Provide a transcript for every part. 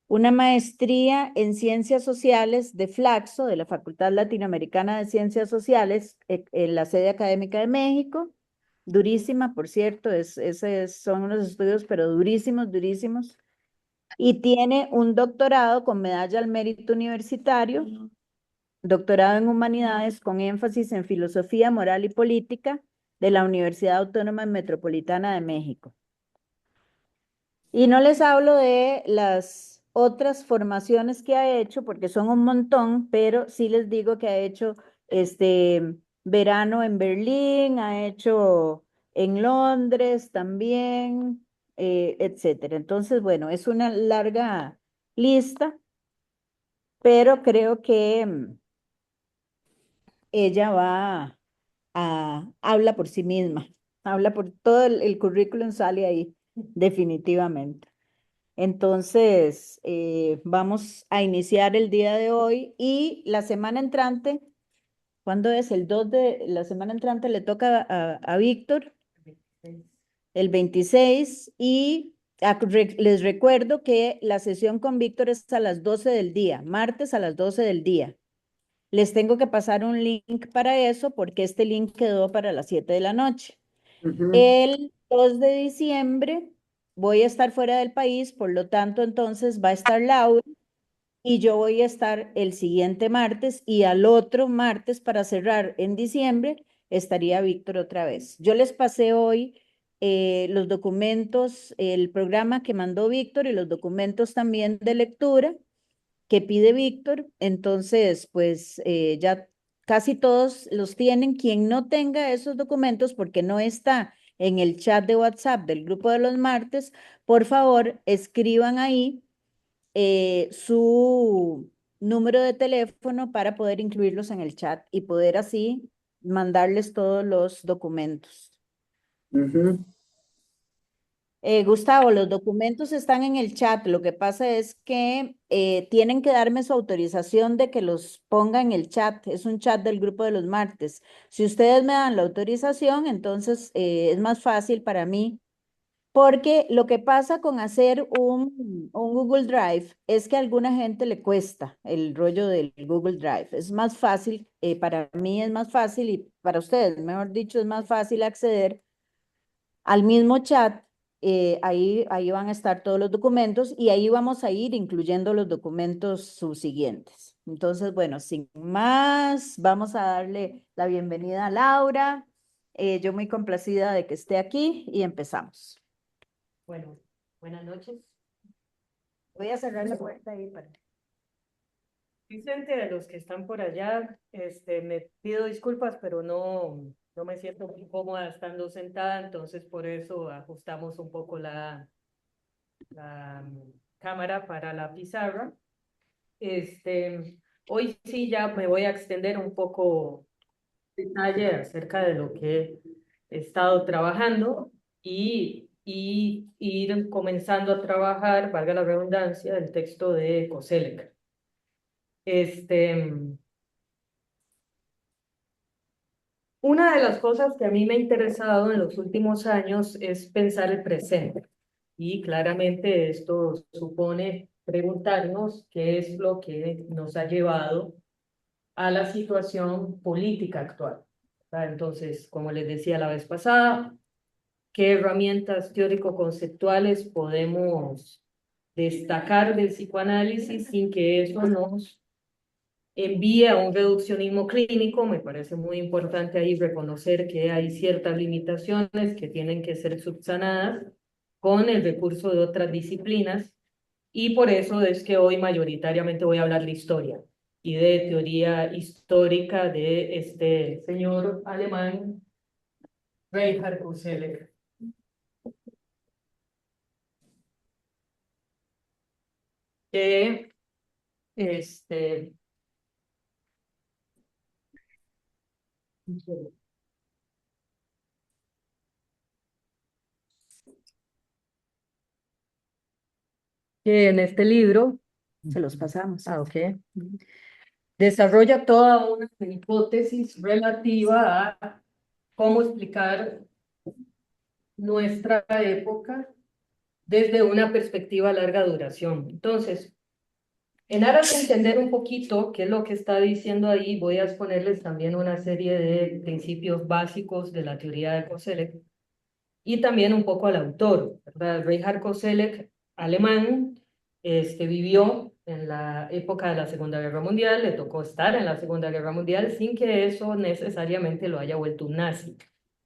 una maestría en Ciencias Sociales de Flaxo, de la Facultad Latinoamericana de Ciencias Sociales, en la sede académica de México. Durísima, por cierto, son unos estudios, pero durísimos, durísimos. Y tiene un doctorado con medalla al mérito universitario, doctorado en humanidades con énfasis en filosofía, moral y política de la Universidad Autónoma Metropolitana de México. Y no les hablo de las otras formaciones que ha hecho, porque son un montón, pero sí les digo que ha hecho verano en Berlín, ha hecho en Londres también, etcétera. Entonces, bueno, es una larga lista, pero creo que ella habla por sí misma, habla por todo el currículum, sale ahí, definitivamente. Entonces, vamos a iniciar el día de hoy y la semana entrante, ¿cuándo es? El 2 de la semana entrante le toca a Víctor, el 26, y les recuerdo que la sesión con Víctor es a las 12 del día, martes a las 12 del día. Les tengo que pasar un link para eso porque este link quedó para las 7 de la noche. El 2 de diciembre voy a estar fuera del país, por lo tanto, entonces va a estar Laura y yo voy a estar el siguiente martes y al otro martes para cerrar en diciembre estaría Víctor otra vez. Yo les pasé hoy los documentos, el programa que mandó Víctor y los documentos también de lectura que pide Víctor, entonces pues ya casi todos los tienen. Quien no tenga esos documentos porque no está en el chat de WhatsApp del grupo de los martes, por favor escriban ahí su número de teléfono para poder incluirlos en el chat y poder así mandarles todos los documentos. Gustavo, los documentos están en el chat. Lo que pasa es que tienen que darme su autorización de que los ponga en el chat. Es un chat del grupo de los martes. Si ustedes me dan la autorización, entonces es más fácil para mí, porque lo que pasa con hacer un Google Drive es que a alguna gente le cuesta el rollo del Google Drive. Es más fácil, para mí es más fácil y para ustedes, mejor dicho, es más fácil acceder al mismo chat. Ahí van a estar todos los documentos y ahí vamos a ir incluyendo los documentos subsiguientes. Entonces, bueno, sin más, vamos a darle la bienvenida a Laura. Yo muy complacida de que esté aquí y empezamos. Bueno, buenas noches. Voy a cerrar la puerta ahí para... Vicente, de los que están por allá, me pido disculpas, pero no me siento muy cómoda estando sentada, entonces por eso ajustamos un poco la cámara para la pizarra. Hoy sí ya me voy a extender un poco detalle acerca de lo que he estado trabajando y ir comenzando a trabajar, valga la redundancia, el texto de Koselleck. Este, una de las cosas que a mí me ha interesado en los últimos años es pensar el presente. Y claramente esto supone preguntarnos qué es lo que nos ha llevado a la situación política actual. Entonces, como les decía la vez pasada, ¿qué herramientas teórico-conceptuales podemos destacar del psicoanálisis sin que eso nos envía un reduccionismo clínico? Me parece muy importante ahí reconocer que hay ciertas limitaciones que tienen que ser subsanadas con el recurso de otras disciplinas, y por eso es que hoy mayoritariamente voy a hablar de historia y de teoría histórica de este señor alemán, Reinhard Husserl, que este, que en este libro, Se los pasamos. ok, desarrolla toda una hipótesis relativa a cómo explicar nuestra época desde una perspectiva a larga duración. Entonces, En aras de entender un poquito qué es lo que está diciendo ahí, voy a exponerles también una serie de principios básicos de la teoría de Koselleck y también un poco al autor, ¿verdad? Reinhard Koselleck, alemán, vivió en la época de la Segunda Guerra Mundial, le tocó estar en la Segunda Guerra Mundial sin que eso necesariamente lo haya vuelto un nazi.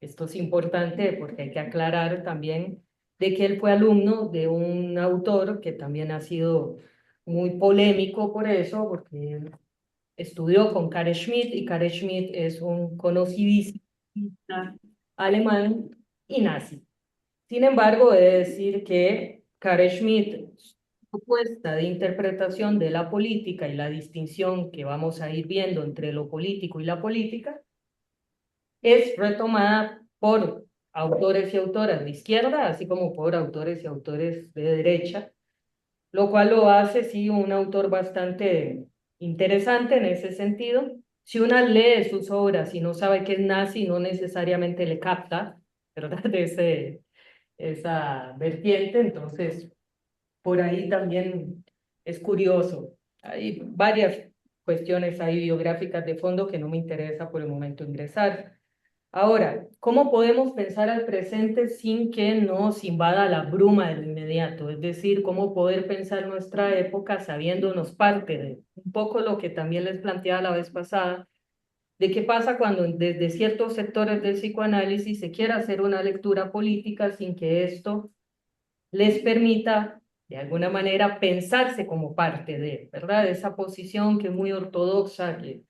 Esto es importante porque hay que aclarar también de que él fue alumno de un autor que también ha sido muy polémico por eso, porque estudió con Carl Schmitt y Carl Schmitt es un conocidísimo alemán y nazi. Sin embargo, he de decir que Carl Schmitt, su propuesta de interpretación de la política y la distinción que vamos a ir viendo entre lo político y la política, es retomada por autores y autoras de izquierda, así como por autores y autores de derecha, lo cual lo hace, sí, un autor bastante interesante en ese sentido. Si uno lee sus obras y no sabe que es nazi, no necesariamente le capta, ¿verdad? Esa vertiente, entonces por ahí también es curioso. Hay varias cuestiones ahí biográficas de fondo que no me interesa por el momento ingresar. Ahora, ¿cómo podemos pensar al presente sin que nos invada la bruma de lo inmediato? Es decir, ¿cómo poder pensar nuestra época sabiéndonos parte de un poco lo que también les planteaba la vez pasada, de qué pasa cuando desde ciertos sectores del psicoanálisis se quiera hacer una lectura política sin que esto les permita, de alguna manera, pensarse como parte de, ¿verdad? Esa posición que es muy ortodoxa, que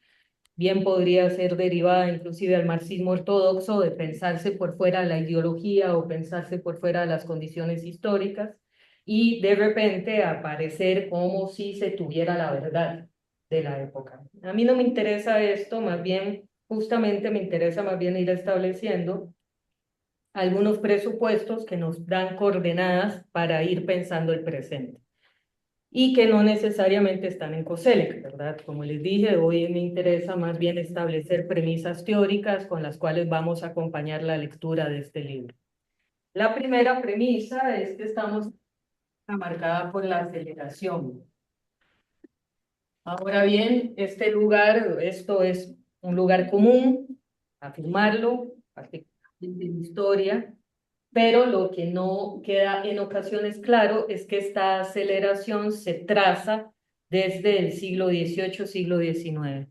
bien podría ser derivada inclusive al marxismo ortodoxo, de pensarse por fuera de la ideología o pensarse por fuera de las condiciones históricas, y de repente aparecer como si se tuviera la verdad de la época. A mí no me interesa esto, más bien, justamente me interesa más bien ir estableciendo algunos presupuestos que nos dan coordenadas para ir pensando el presente y que no necesariamente están en COSELEC, ¿verdad? Como les dije, hoy me interesa más bien establecer premisas teóricas con las cuales vamos a acompañar la lectura de este libro. La primera premisa es que estamos marcada por la aceleración. Ahora bien, este lugar, esto es un lugar común, afirmarlo, particularmente en historia, pero lo que no queda en ocasiones claro es que esta aceleración se traza desde el siglo XVIII, siglo XIX.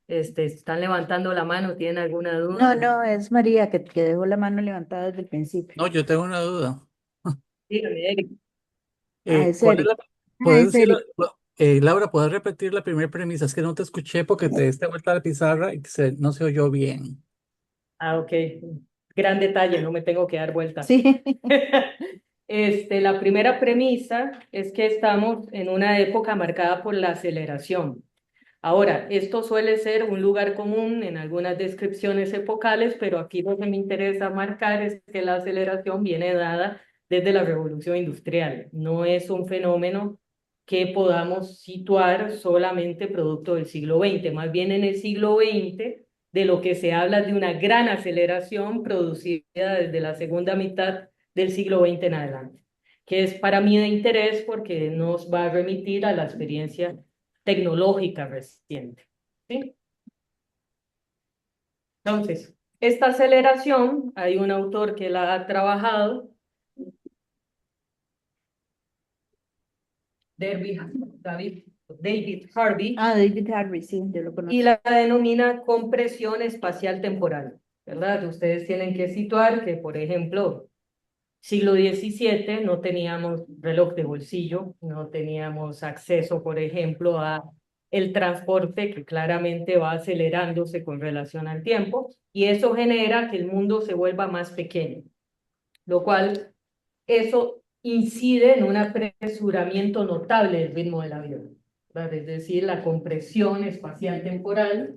Están levantando la mano, ¿tienen alguna No, duda? no, es María que dejó la mano levantada desde el principio. No, yo tengo una duda. Dígame, Eric. Ah, es ¿Cuál es Eric. la... Ah, ¿Puedes es decir, Eric. Laura, ¿puedes repetir la primera premisa? Es que no te escuché porque te diste vuelta a la pizarra y no se oyó bien. Ah, ok. Gran detalle, no me tengo que dar vuelta. Sí. La primera premisa es que estamos en una época marcada por la aceleración. Ahora, esto suele ser un lugar común en algunas descripciones epocales, pero aquí lo que me interesa marcar es que la aceleración viene dada desde la revolución industrial. No es un fenómeno que podamos situar solamente producto del siglo XX. Más bien en el siglo XX, de lo que se habla de una gran aceleración producida desde la segunda mitad del siglo XX en adelante, que es para mí de interés porque nos va a remitir a la experiencia tecnológica reciente. ¿Sí? Entonces, esta aceleración, hay un autor que la ha trabajado, David Harvey, Ah, David Harvey, sí, yo lo y conozco. la denomina compresión espacial temporal, ¿verdad? Ustedes tienen que situar que, por ejemplo, siglo XVII no teníamos reloj de bolsillo, no teníamos acceso, por ejemplo, a el transporte que claramente va acelerándose con relación al tiempo y eso genera que el mundo se vuelva más pequeño, lo cual eso incide en un apresuramiento notable del ritmo de la vida, ¿verdad? Es decir, la compresión espacial temporal.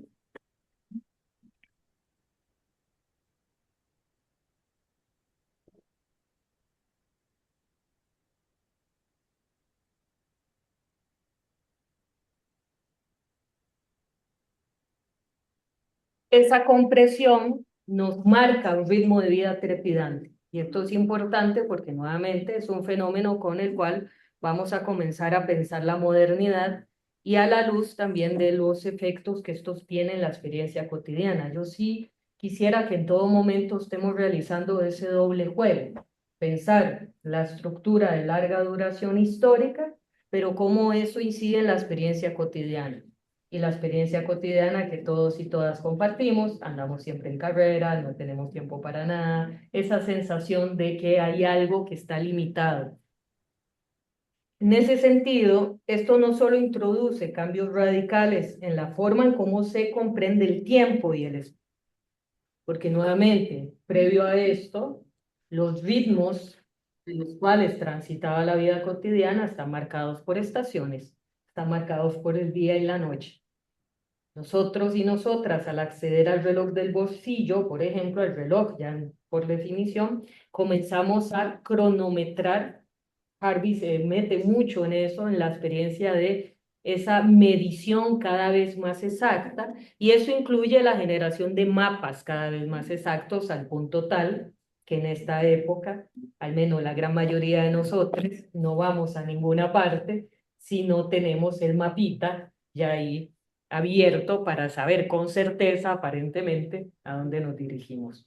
Esa compresión nos marca un ritmo de vida trepidante. Y esto es importante porque nuevamente es un fenómeno con el cual vamos a comenzar a pensar la modernidad y a la luz también de los efectos que estos tienen en la experiencia cotidiana. Yo sí quisiera que en todo momento estemos realizando ese doble juego, pensar la estructura de larga duración histórica, pero cómo eso incide en la experiencia cotidiana. Y la experiencia cotidiana que todos y todas compartimos, andamos siempre en carrera, no tenemos tiempo para nada, esa sensación de que hay algo que está limitado. En ese sentido, esto no solo introduce cambios radicales en la forma en cómo se comprende el tiempo y el espacio, porque nuevamente, previo a esto, los ritmos en los cuales transitaba la vida cotidiana están marcados por estaciones, están marcados por el día y la noche. Nosotros y nosotras, al acceder al reloj del bolsillo, por ejemplo, el reloj, ya por definición, comenzamos a cronometrar. Harvey se mete mucho en eso, en la experiencia de esa medición cada vez más exacta, y eso incluye la generación de mapas cada vez más exactos al punto tal que en esta época, al menos la gran mayoría de nosotros, no vamos a ninguna parte si no tenemos el mapita ya ahí abierto para saber con certeza, aparentemente, a dónde nos dirigimos.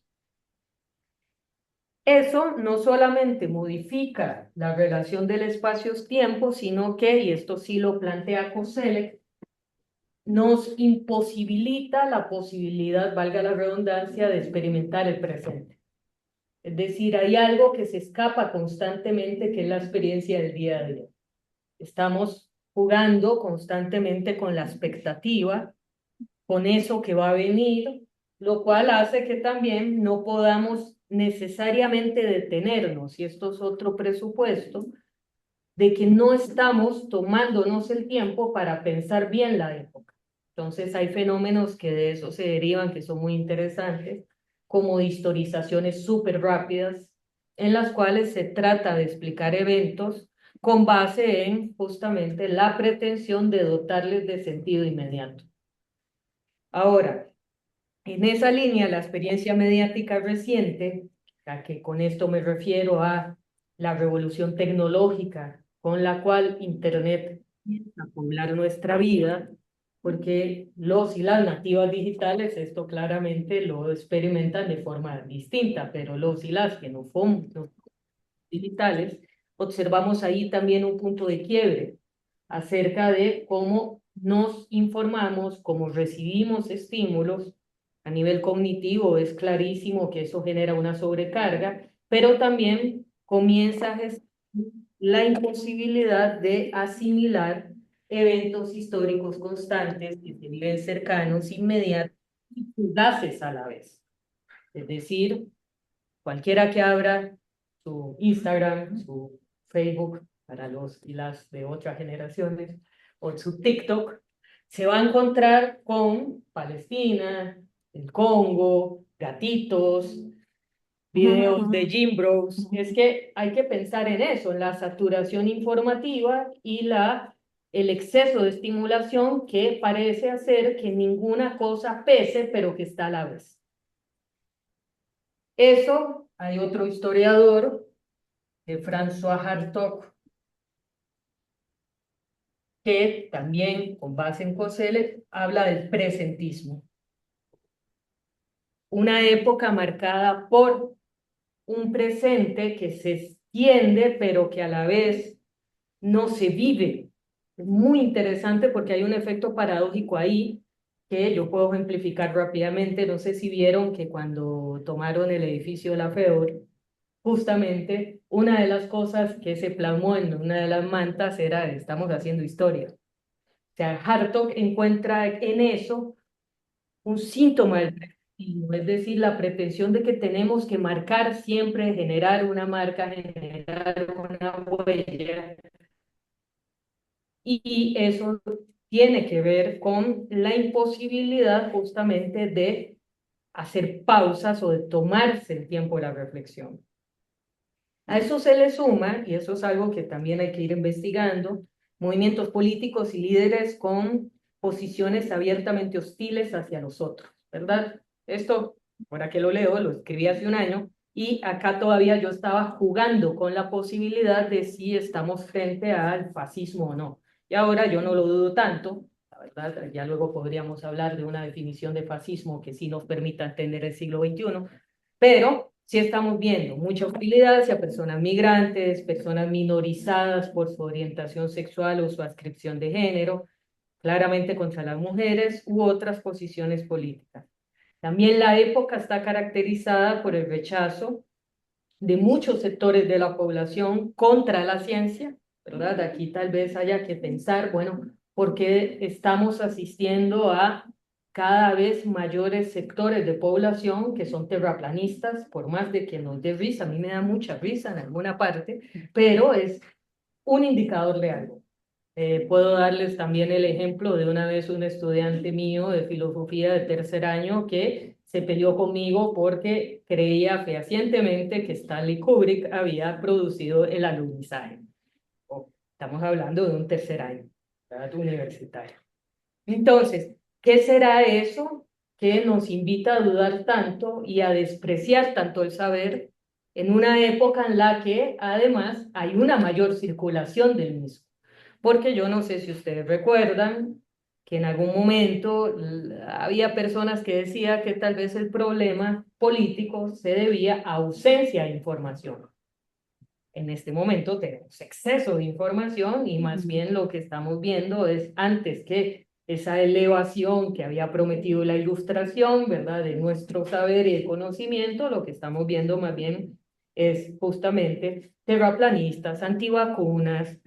Eso no solamente modifica la relación del espacio-tiempo, sino que, y esto sí lo plantea Koselleck, nos imposibilita la posibilidad, valga la redundancia, de experimentar el presente. Es decir, hay algo que se escapa constantemente, que es la experiencia del día a día. Estamos jugando constantemente con la expectativa, con eso que va a venir, lo cual hace que también no podamos necesariamente detenernos, y esto es otro presupuesto, de que no estamos tomándonos el tiempo para pensar bien la época. Entonces hay fenómenos que de eso se derivan, que son muy interesantes, como historizaciones súper rápidas, en las cuales se trata de explicar eventos con base en justamente la pretensión de dotarles de sentido inmediato. Ahora, en esa línea, la experiencia mediática reciente, a que con esto me refiero a la revolución tecnológica con la cual Internet empieza a poblar nuestra vida, porque los y las nativas digitales esto claramente lo experimentan de forma distinta, pero los y las que no son digitales, observamos ahí también un punto de quiebre acerca de cómo nos informamos, cómo recibimos estímulos. A nivel cognitivo es clarísimo que eso genera una sobrecarga, pero también comienza a gestar la imposibilidad de asimilar eventos históricos constantes que se viven cercanos, inmediatos y fugaces a la vez. Es decir, cualquiera que abra su Instagram, su Facebook, para los y las de otras generaciones, o su TikTok, se va a encontrar con Palestina, el Congo, gatitos, videos de Gym Bros. Es que hay que pensar en eso, en la saturación informativa y el exceso de estimulación que parece hacer que ninguna cosa pese, pero que está a la vez. Eso, hay otro historiador, François Hartog, que también, con base en Koselleck, habla del presentismo. Una época marcada por un presente que se extiende, pero que a la vez no se vive. Es muy interesante porque hay un efecto paradójico ahí que yo puedo ejemplificar rápidamente. No sé si vieron que cuando tomaron el edificio de la FEOR, justamente una de las cosas que se plasmó en una de las mantas era estamos haciendo historia. O sea, Hartog encuentra en eso un síntoma del presentismo, es decir, la pretensión de que tenemos que marcar siempre, generar una marca, generar una huella, y eso tiene que ver con la imposibilidad justamente de hacer pausas o de tomarse el tiempo de la reflexión. A eso se le suma, y eso es algo que también hay que ir investigando, movimientos políticos y líderes con posiciones abiertamente hostiles hacia nosotros, ¿verdad? Esto, ahora que lo leo, lo escribí hace un año, Y acá todavía yo estaba jugando con la posibilidad de si estamos frente al fascismo o no. Y ahora yo no lo dudo tanto, la verdad, ya luego podríamos hablar de una definición de fascismo que sí nos permita entender el siglo XXI, pero sí estamos viendo mucha hostilidad hacia personas migrantes, personas minorizadas por su orientación sexual o su adscripción de género, claramente contra las mujeres u otras posiciones políticas. También la época está caracterizada por el rechazo de muchos sectores de la población contra la ciencia, ¿verdad? Aquí tal vez haya que pensar, bueno, ¿por qué estamos asistiendo a cada vez mayores sectores de población que son terraplanistas, por más de que nos dé risa, a mí me da mucha risa en alguna parte, pero es un indicador de algo. Puedo darles también el ejemplo de una vez un estudiante mío de filosofía de tercer año que se peleó conmigo porque creía fehacientemente que Stanley Kubrick había producido el alunizaje. Estamos hablando de un tercer año, ¿verdad? Universitario. Entonces, ¿qué será eso que nos invita a dudar tanto y a despreciar tanto el saber en una época en la que además hay una mayor circulación del mismo? Porque yo no sé si ustedes recuerdan que en algún momento había personas que decían que tal vez el problema político se debía a ausencia de información. En este momento tenemos exceso de información y más bien lo que estamos viendo es antes que esa elevación que había prometido la ilustración, ¿verdad? De nuestro saber y el conocimiento, lo que estamos viendo más bien es justamente terraplanistas, antivacunas,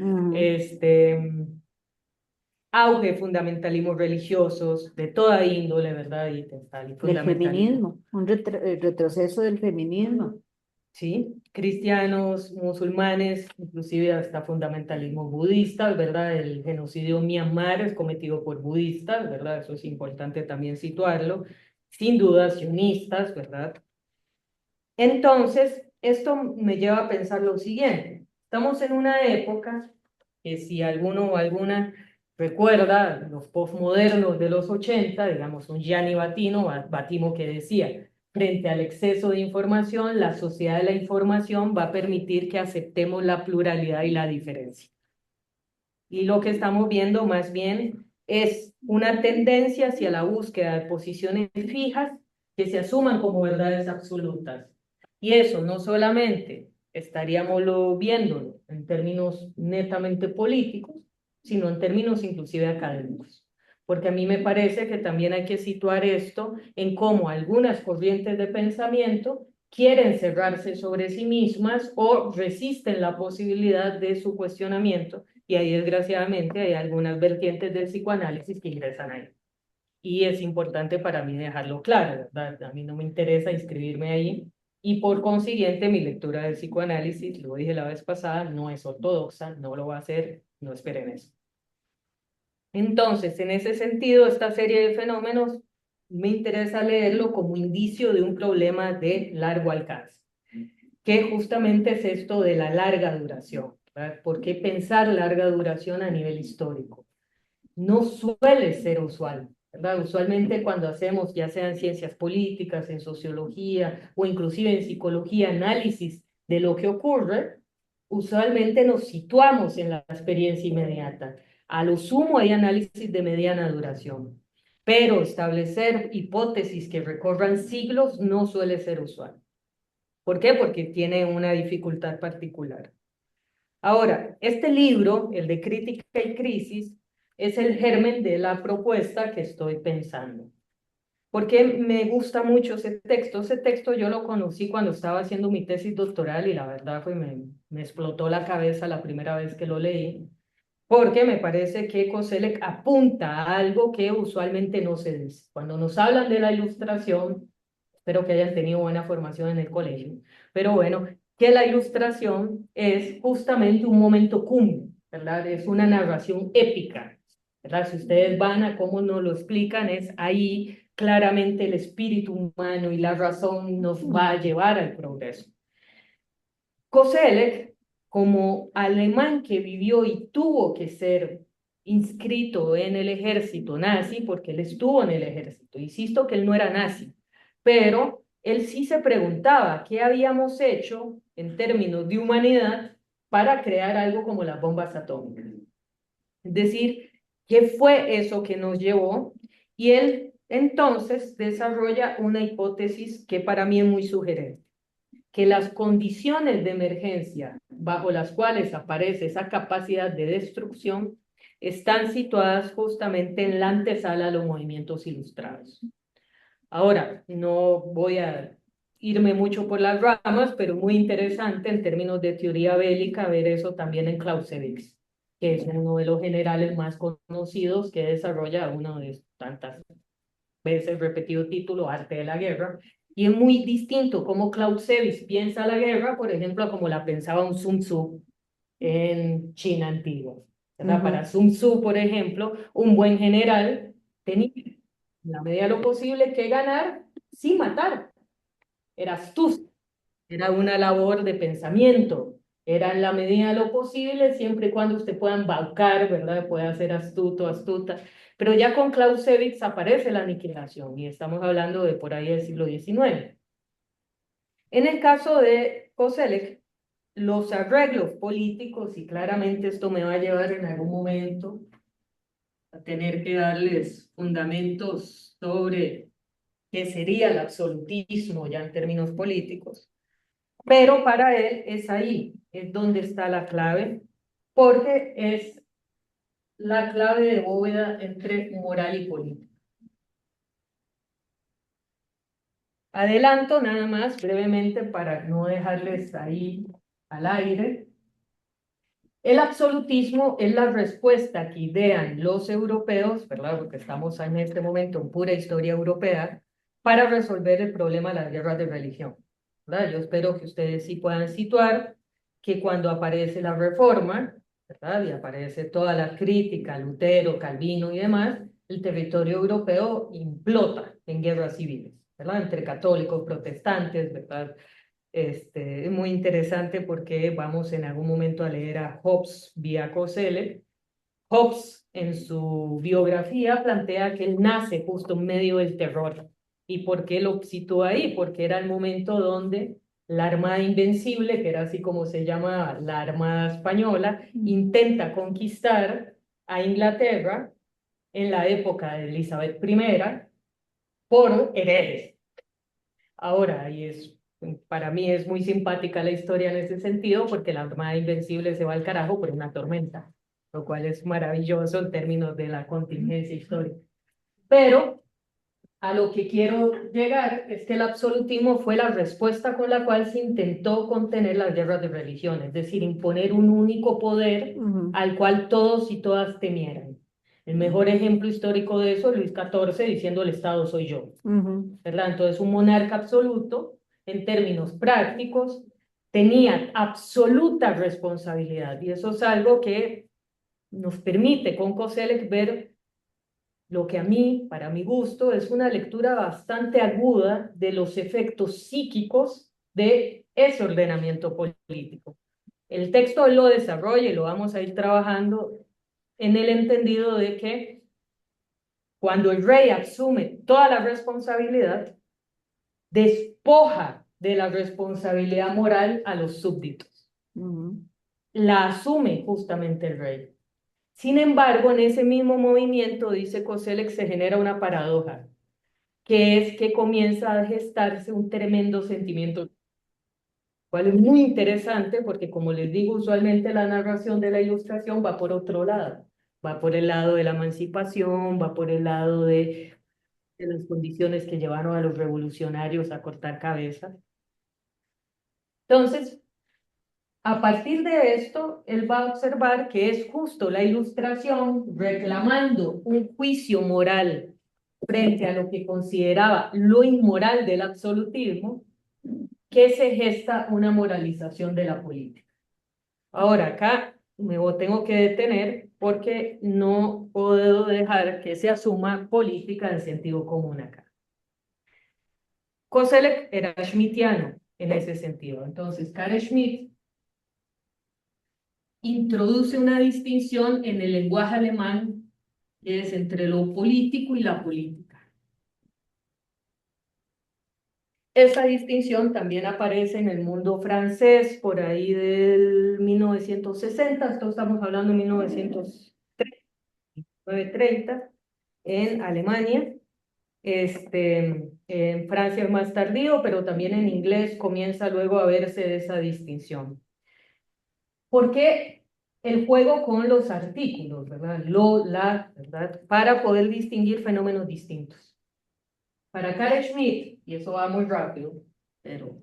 auge de fundamentalismos religiosos de toda índole, ¿verdad? Y tal, y Del fundamentalismo. feminismo, un retroceso del feminismo. ¿Sí? Cristianos, musulmanes, inclusive hasta fundamentalismo budista, ¿verdad? El genocidio en Myanmar es cometido por budistas, ¿verdad? Eso es importante también situarlo. Sin duda, sionistas, ¿verdad? Entonces, esto me lleva a pensar lo siguiente. Estamos en una época que si alguno o alguna recuerda los postmodernos de los 80, digamos un Gianni Battimo que decía, frente al exceso de información, la sociedad de la información va a permitir que aceptemos la pluralidad y la diferencia. Y lo que estamos viendo más bien es una tendencia hacia la búsqueda de posiciones fijas que se asuman como verdades absolutas. Y eso no solamente estaríamos viéndolo en términos netamente políticos, sino en términos inclusive académicos. Porque a mí me parece que también hay que situar esto en cómo algunas corrientes de pensamiento quieren cerrarse sobre sí mismas o resisten la posibilidad de su cuestionamiento, y ahí desgraciadamente hay algunas vertientes del psicoanálisis que ingresan ahí. Y es importante para mí dejarlo claro, ¿verdad? A mí no me interesa inscribirme ahí y por consiguiente mi lectura del psicoanálisis, lo dije la vez pasada, no es ortodoxa, no lo va a hacer, no esperen eso. Entonces, en ese sentido, esta serie de fenómenos me interesa leerlo como indicio de un problema de largo alcance, que justamente es esto de la larga duración, ¿verdad? ¿Por qué pensar larga duración a nivel histórico? No suele ser usual, ¿verdad? Usualmente cuando hacemos, ya sea en ciencias políticas, en sociología o inclusive en psicología, análisis de lo que ocurre, usualmente nos situamos en la experiencia inmediata. A lo sumo hay análisis de mediana duración, pero establecer hipótesis que recorran siglos no suele ser usual. ¿Por qué? Porque tiene una dificultad particular. Ahora, este libro, el de Crítica y Crisis, es el germen de la propuesta que estoy pensando. Porque me gusta mucho ese texto. Ese texto yo lo conocí cuando estaba haciendo mi tesis doctoral y la verdad fue me explotó la cabeza la primera vez que lo leí, porque me parece que Koselleck apunta a algo que usualmente no se dice. Cuando nos hablan de la ilustración, espero que hayan tenido buena formación en el colegio, pero bueno, que la ilustración es justamente un momento cumbre, ¿verdad? Es una narración épica, ¿verdad? Si ustedes van a cómo nos lo explican, es ahí claramente el espíritu humano y la razón nos va a llevar al progreso. Koselleck, como alemán que vivió y tuvo que ser inscrito en el ejército nazi, porque él estuvo en el ejército, insisto que él no era nazi, pero él sí se preguntaba qué habíamos hecho en términos de humanidad para crear algo como las bombas atómicas. Es decir, ¿qué fue eso que nos llevó? Y él entonces desarrolla una hipótesis que para mí es muy sugerente, que las condiciones de emergencia bajo las cuales aparece esa capacidad de destrucción están situadas justamente en la antesala de los movimientos ilustrados. Ahora, no voy a irme mucho por las ramas, pero muy interesante en términos de teoría bélica ver eso también en Clausewitz, que es uno de los generales más conocidos que desarrolla uno de tantas veces repetido título, Arte de la Guerra, y es muy distinto cómo Clausewitz piensa la guerra, por ejemplo, a como la pensaba un Sun Tzu en China antigua. ¿Verdad? Para Sun Tzu, por ejemplo, un buen general tenía, en la medida de lo posible, que ganar sin matar. Era astucia, era una labor de pensamiento, era en la medida de lo posible, siempre y cuando usted pueda embaucar, ¿verdad? Pueda ser astuto, astuta. Pero ya con Clausewitz aparece la aniquilación y estamos hablando de por ahí del siglo XIX. En el caso de Koselleck, los arreglos políticos, y claramente esto me va a llevar en algún momento a tener que darles fundamentos sobre qué sería el absolutismo ya en términos políticos, pero para él es ahí, es donde está la clave, porque es la clave de bóveda entre moral y política. Adelanto nada más brevemente para no dejarles ahí al aire. El absolutismo es la respuesta que idean los europeos, ¿verdad? Porque estamos en este momento en pura historia europea, para resolver el problema de las guerras de religión, ¿verdad? Yo espero que ustedes sí puedan situar que cuando aparece la Reforma, ¿verdad? Y aparece toda la crítica, Lutero, Calvino y demás, el territorio europeo implota en guerras civiles, ¿verdad? Entre católicos, protestantes, ¿verdad? Es muy interesante porque vamos en algún momento a leer a Hobbes vía Koselleck. Hobbes en su biografía plantea que él nace justo en medio del terror. ¿Y por qué lo sitúa ahí? Porque era el momento donde la Armada Invencible, que era así como se llama la Armada Española, intenta conquistar a Inglaterra en la época de Elizabeth I por herejes. Ahora, para mí es muy simpática la historia en ese sentido porque la Armada Invencible se va al carajo por una tormenta, lo cual es maravilloso en términos de la contingencia histórica. Pero a lo que quiero llegar es que el absolutismo fue la respuesta con la cual se intentó contener las guerras de religión, es decir, imponer un único poder al cual todos y todas temieran. El mejor ejemplo histórico de eso es Luis XIV diciendo el Estado soy yo, ¿verdad? Entonces un monarca absoluto, en términos prácticos, tenía absoluta responsabilidad y eso es algo que nos permite con Koselleck ver lo que a mí, para mi gusto, es una lectura bastante aguda de los efectos psíquicos de ese ordenamiento político. El texto lo desarrolla y lo vamos a ir trabajando en el entendido de que cuando el rey asume toda la responsabilidad, despoja de la responsabilidad moral a los súbditos. La asume justamente el rey. Sin embargo, en ese mismo movimiento, dice Koselleck, se genera una paradoja, que es que comienza a gestarse un tremendo sentimiento, cual es muy interesante porque, como les digo, usualmente la narración de la Ilustración va por otro lado, va por el lado de la emancipación, va por el lado de las condiciones que llevaron a los revolucionarios a cortar cabezas. Entonces, a partir de esto, él va a observar que es justo la Ilustración reclamando un juicio moral frente a lo que consideraba lo inmoral del absolutismo, que se gesta una moralización de la política. Ahora, acá me tengo que detener porque no puedo dejar que se asuma política en sentido común acá. Koselleck era schmittiano en ese sentido. Entonces, Carl Schmitt introduce una distinción en el lenguaje alemán que es entre lo político y la política. Esa distinción también aparece en el mundo francés por ahí del 1960, esto estamos hablando de 1930, en Alemania. En Francia es más tardío, pero también en inglés comienza luego a verse esa distinción. ¿Por qué el juego con los artículos, ¿verdad? ¿Verdad? Para poder distinguir fenómenos distintos. Para Carl Schmitt, y eso va muy rápido, pero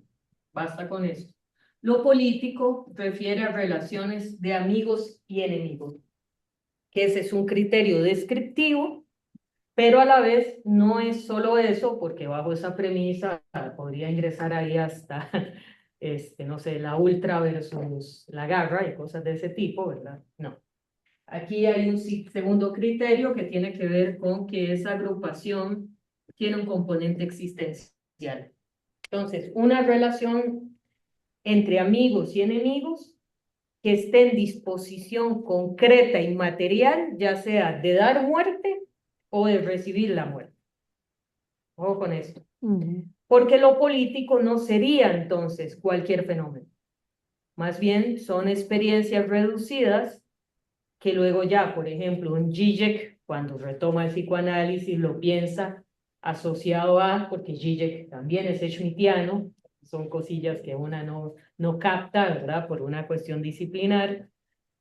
basta con esto, lo político refiere a relaciones de amigos y enemigos, que ese es un criterio descriptivo, pero a la vez no es solo eso, porque bajo esa premisa podría ingresar ahí hasta, no sé, la ultra versus la garra y cosas de ese tipo, ¿verdad? No. Aquí hay un segundo criterio que tiene que ver con que esa agrupación tiene un componente existencial. Entonces, una relación entre amigos y enemigos que esté en disposición concreta y material, ya sea de dar muerte o de recibir la muerte. Ojo con esto. Porque lo político no sería entonces cualquier fenómeno. Más bien son experiencias reducidas que luego ya, por ejemplo, un Zizek, cuando retoma el psicoanálisis, lo piensa asociado a, porque Zizek también es schmittiano, son cosillas que una no capta, ¿verdad? Por una cuestión disciplinar,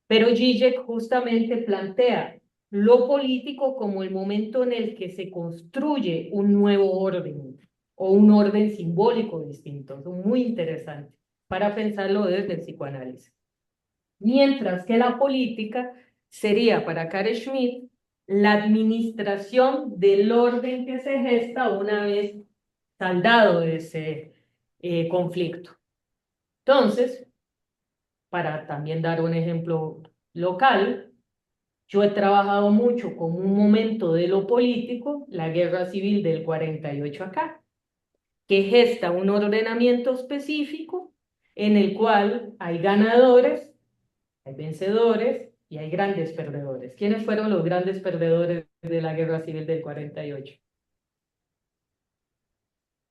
pero Zizek justamente plantea lo político como el momento en el que se construye un nuevo orden o un orden simbólico distinto. Es muy interesante para pensarlo desde el psicoanálisis. Mientras que la política sería para Carl Schmitt la administración del orden que se gesta una vez saldado ese conflicto. Entonces, para también dar un ejemplo local, yo he trabajado mucho con un momento de lo político, la guerra civil del 48 acá, que gesta un ordenamiento específico en el cual hay ganadores, hay vencedores y hay grandes perdedores. ¿Quiénes fueron los grandes perdedores de la guerra civil del 48?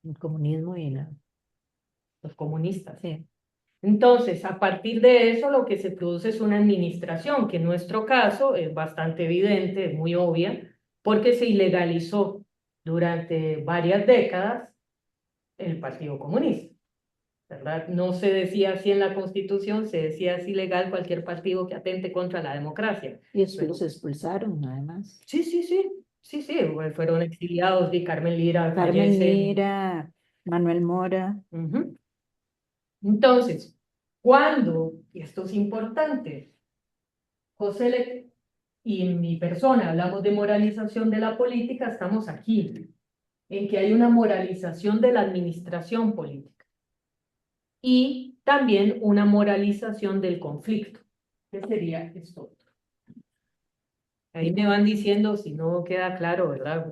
El comunismo y Los comunistas. sí. Entonces, a partir de eso, lo que se produce es una administración, que en nuestro caso es bastante evidente, es muy obvia, porque se ilegalizó durante varias décadas el Partido Comunista, ¿verdad? No se decía así en la Constitución, se decía es ilegal cualquier partido que atente contra la democracia. Y eso los expulsaron, además. Sí, fueron exiliados y Carmen Lira Carmen fallece. Lira, Manuel Mora. Ujú. Entonces, cuando, y esto es importante, José y mi persona hablamos de moralización de la política, estamos aquí, en que hay una moralización de la administración política y también una moralización del conflicto. ¿Qué sería esto otro? Ahí me van diciendo si no queda claro, ¿verdad?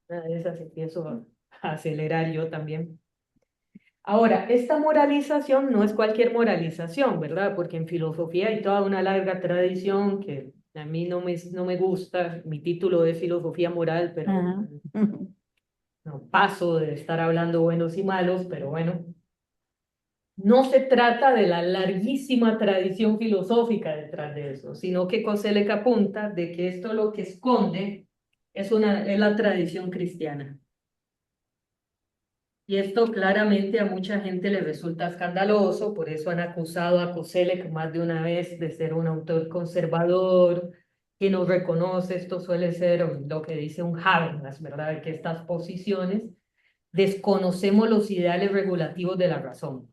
Una de esas empiezo a acelerar yo también. Ahora, esta moralización no es cualquier moralización, ¿verdad? Porque en filosofía hay toda una larga tradición que a mí no me gusta. Mi título es filosofía moral, pero Ajá. no paso de estar hablando buenos y malos, pero bueno. No se trata de la larguísima tradición filosófica detrás de eso, sino que Koselleck apunta de que esto lo que esconde es la tradición cristiana. Y esto claramente a mucha gente le resulta escandaloso, por eso han acusado a Koselleck más de una vez de ser un autor conservador, que no reconoce, esto suele ser lo que dice un Habermas, ¿verdad? Que estas posiciones desconocemos los ideales regulativos de la razón.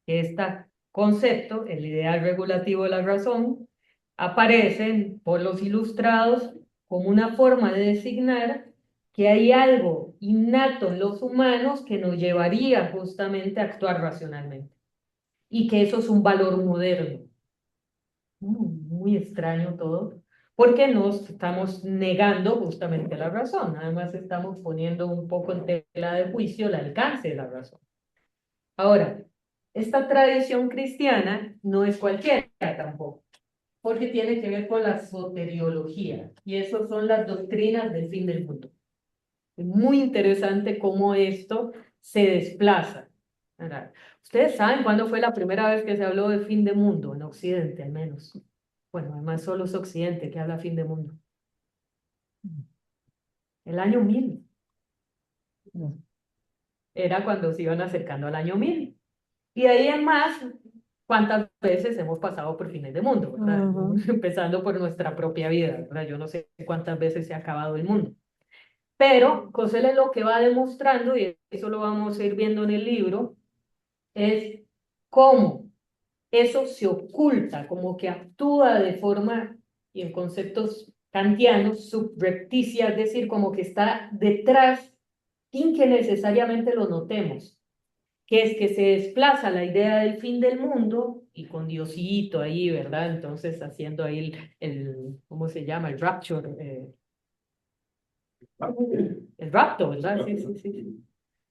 Este concepto, el ideal regulativo de la razón, aparece por los ilustrados como una forma de designar que hay algo innato en los humanos que nos llevaría justamente a actuar racionalmente y que eso es un valor moderno. Muy extraño todo, porque nos estamos negando justamente la razón, además estamos poniendo un poco en tela de juicio el alcance de la razón. Ahora, esta tradición cristiana no es cualquiera tampoco, porque tiene que ver con la soteriología, y eso son las doctrinas del fin del mundo. Es muy interesante cómo esto se desplaza ¿verdad? Ustedes saben cuándo fue la primera vez que se habló de fin de mundo, en Occidente al menos. Bueno, además solo es Occidente que habla fin de mundo. El año 1000. Era cuando se iban acercando al año 1000. Y de ahí en más, ¿cuántas veces hemos pasado por fines de mundo, verdad? Ujú. Empezando por nuestra propia vida, ¿verdad? Yo no sé cuántas veces se ha acabado el mundo. Pero Cosel lo que va demostrando, y eso lo vamos a ir viendo en el libro, es cómo eso se oculta, como que actúa de forma, y en conceptos kantianos, subrepticia, es decir, como que está detrás sin que necesariamente lo notemos, que es que se desplaza la idea del fin del mundo y con Diosito ahí, ¿verdad? Entonces haciendo ahí ¿cómo se llama? El rapture, el rapto, ¿verdad? Sí, sí, sí, sí.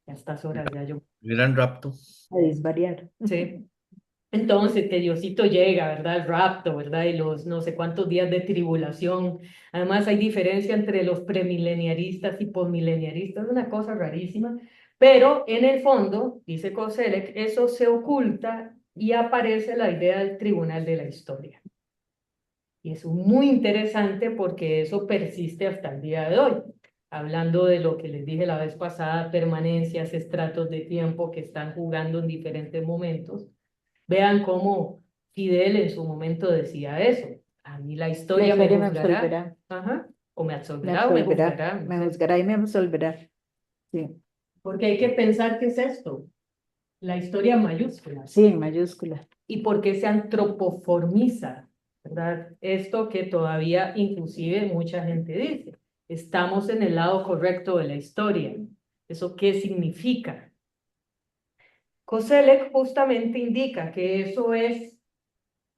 A estas horas ya yo, Gran rapto. A disvariar. sí. Entonces, que Diosito llega, ¿verdad? El rapto, ¿verdad? Y los no sé cuántos días de tribulación. Además, hay diferencia entre los premileniaristas y posmileniaristas, una cosa rarísima. Pero en el fondo, dice Koselleck, eso se oculta y aparece la idea del tribunal de la historia. Y es muy interesante porque eso persiste hasta el día de hoy. Hablando de lo que les dije la vez pasada, permanencias, estratos de tiempo que están jugando en diferentes momentos. Vean cómo Fidel en su momento decía eso. A mí la La historia me historia me juzgará, absolverá, ajá, o me me absolverá o me absolverá, juzgará, no me sé. juzgará y me absolverá. Sí, Porque hay que pensar qué es esto, la historia mayúscula. sí, en mayúscula. Y por qué se antropoformiza, ¿verdad? Esto que todavía inclusive mucha gente dice. Estamos en el lado correcto de la historia. ¿Eso qué significa? Koselleck justamente indica que eso es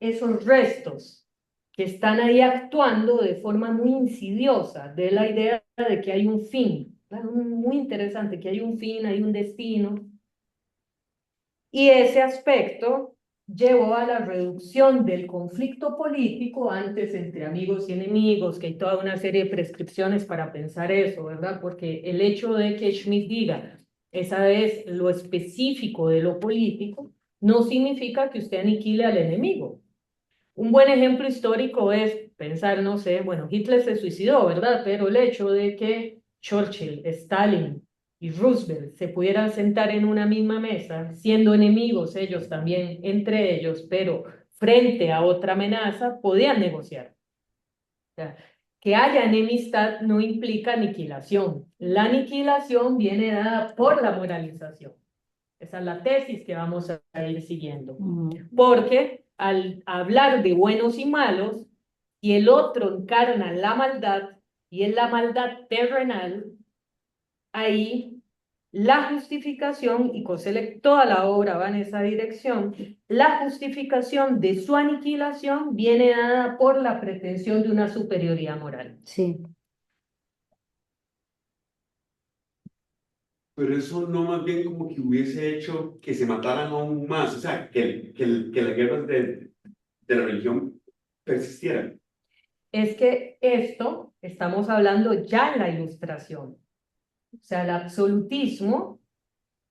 esos restos que están ahí actuando de forma muy insidiosa de la idea de que hay un fin. Claro, muy interesante, que hay un fin, hay un destino. Y ese aspecto llevó a la reducción del conflicto político antes entre amigos y enemigos, que hay toda una serie de prescripciones para pensar eso, ¿verdad? Porque el hecho de que Schmitt diga, esa es lo específico de lo político, no significa que usted aniquile al enemigo. Un buen ejemplo histórico es pensar, no sé, bueno, Hitler se suicidó, ¿verdad? Pero el hecho de que Churchill, Stalin y Roosevelt se pudieran sentar en una misma mesa, siendo enemigos ellos también entre ellos, pero frente a otra amenaza, podían negociar. O sea, que haya enemistad no implica aniquilación. La aniquilación viene dada por la moralización. Esa es la tesis que vamos a ir siguiendo. Porque al hablar de buenos y malos, y el otro encarna la maldad, y es la maldad terrenal, ahí la justificación, y Koselleck toda la obra va en esa dirección, la justificación de su aniquilación viene dada por la pretensión de una superioridad moral. Sí, Pero eso no más bien como que hubiese hecho que se mataran aún más, o sea, que las guerras de la religión persistieran. Es que esto estamos hablando ya en la Ilustración. O sea, el absolutismo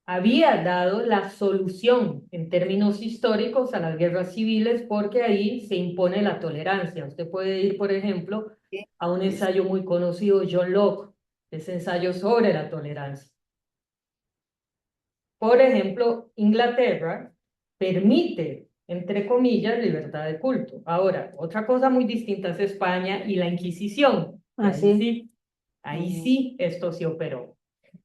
había dado la solución en términos históricos a las guerras civiles porque ahí se impone la tolerancia. Usted puede ir, por ejemplo, a un ensayo muy conocido de John Locke, ese ensayo sobre la tolerancia. Por ejemplo, Inglaterra permite, entre comillas, libertad de culto. Ahora, otra cosa muy distinta es España y la Inquisición. Y ahí sí esto se operó.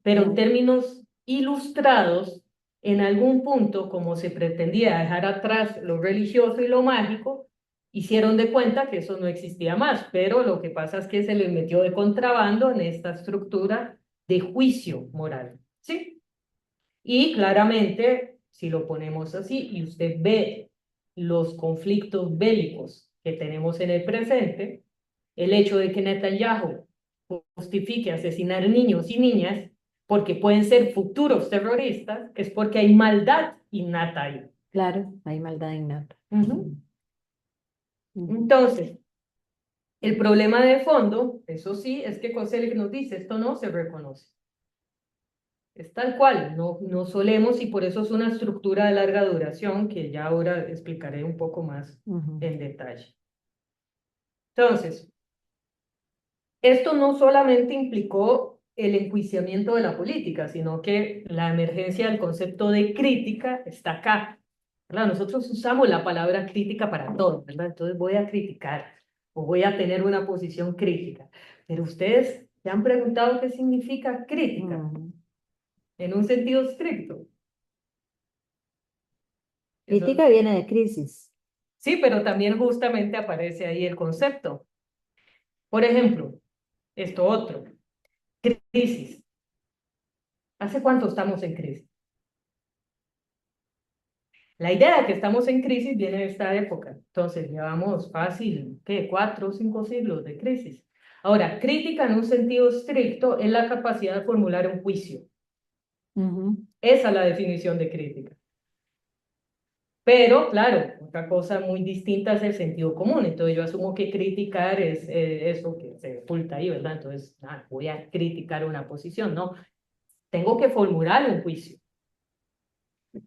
Pero en términos ilustrados, en algún punto, como se pretendía dejar atrás lo religioso y lo mágico, hicieron de cuenta que eso no existía más, pero lo que pasa es que se les metió de contrabando en esta estructura de juicio moral, ¿sí? Y claramente, si lo ponemos así, y usted ve los conflictos bélicos que tenemos en el presente, el hecho de que Netanyahu justifique asesinar niños y niñas porque pueden ser futuros terroristas, es porque hay maldad innata ahí. claro, hay maldad innata. Entonces, el problema de fondo, eso sí, es que Koselleck nos dice, esto no se reconoce. Es tal cual, no solemos y por eso es una estructura de larga duración que ya ahora explicaré un poco más Ujú. en detalle. Entonces, esto no solamente implicó el enjuiciamiento de la política, sino que la emergencia del concepto de crítica está acá, ¿verdad? Nosotros usamos la palabra crítica para todo, ¿verdad? Entonces voy a criticar o voy a tener una posición crítica. Pero ustedes se han preguntado qué significa crítica Ujú. en un sentido estricto. Eso- Crítica viene de crisis. sí, pero también justamente aparece ahí el concepto. Por ejemplo, esto otro, crisis. ¿Hace cuánto estamos en crisis? La idea de que estamos en crisis viene de esta época. Entonces, llevamos fácil, ¿qué? 4 o 5 siglos de crisis. Ahora, crítica en un sentido estricto es la capacidad de formular un juicio. Ujú. Esa es la definición de crítica. Pero, claro, otra cosa muy distinta es el sentido común. Entonces, yo asumo que criticar es eso que se oculta ahí, ¿verdad? Entonces, voy a criticar una posición. No, tengo que formular un juicio.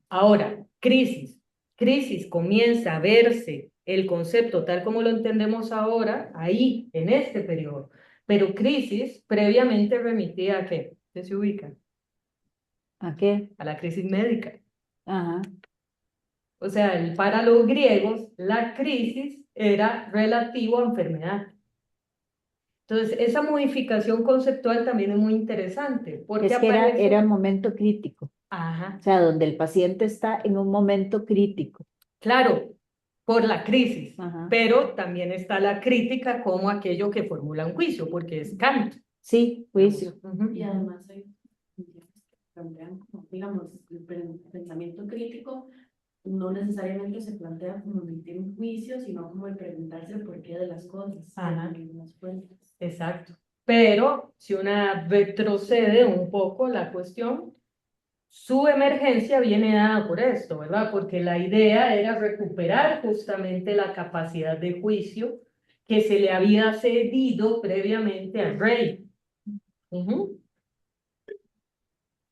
Ahora, crisis. Crisis comienza a verse el concepto tal como lo entendemos ahora, ahí, en este periodo. Pero crisis previamente remitía a qué? ¿Qué se ubica? ¿A qué? A la crisis médica. Ajá. O sea, para los griegos, la crisis era relativo a enfermedad. Entonces, esa modificación conceptual también es muy interesante, porque Es que era aparece... un momento crítico, Ajá, o sea, donde el paciente está en un momento crítico. claro, por la crisis, Ajá. pero también está la crítica como aquello que formula un juicio, porque es Kant. Sí, Digamos. juicio. Ujú. Y además hay ideas que plantean como, digamos, pensamiento crítico no necesariamente se plantea como emitir un juicio, sino como el preguntarse el porqué de las cosas, Ajá. de las fuentes. Exacto. Pero si una retrocede un poco la cuestión, su emergencia viene dada por esto, ¿verdad? Porque la idea era recuperar justamente la capacidad de juicio que se le había cedido previamente al rey. Ujú.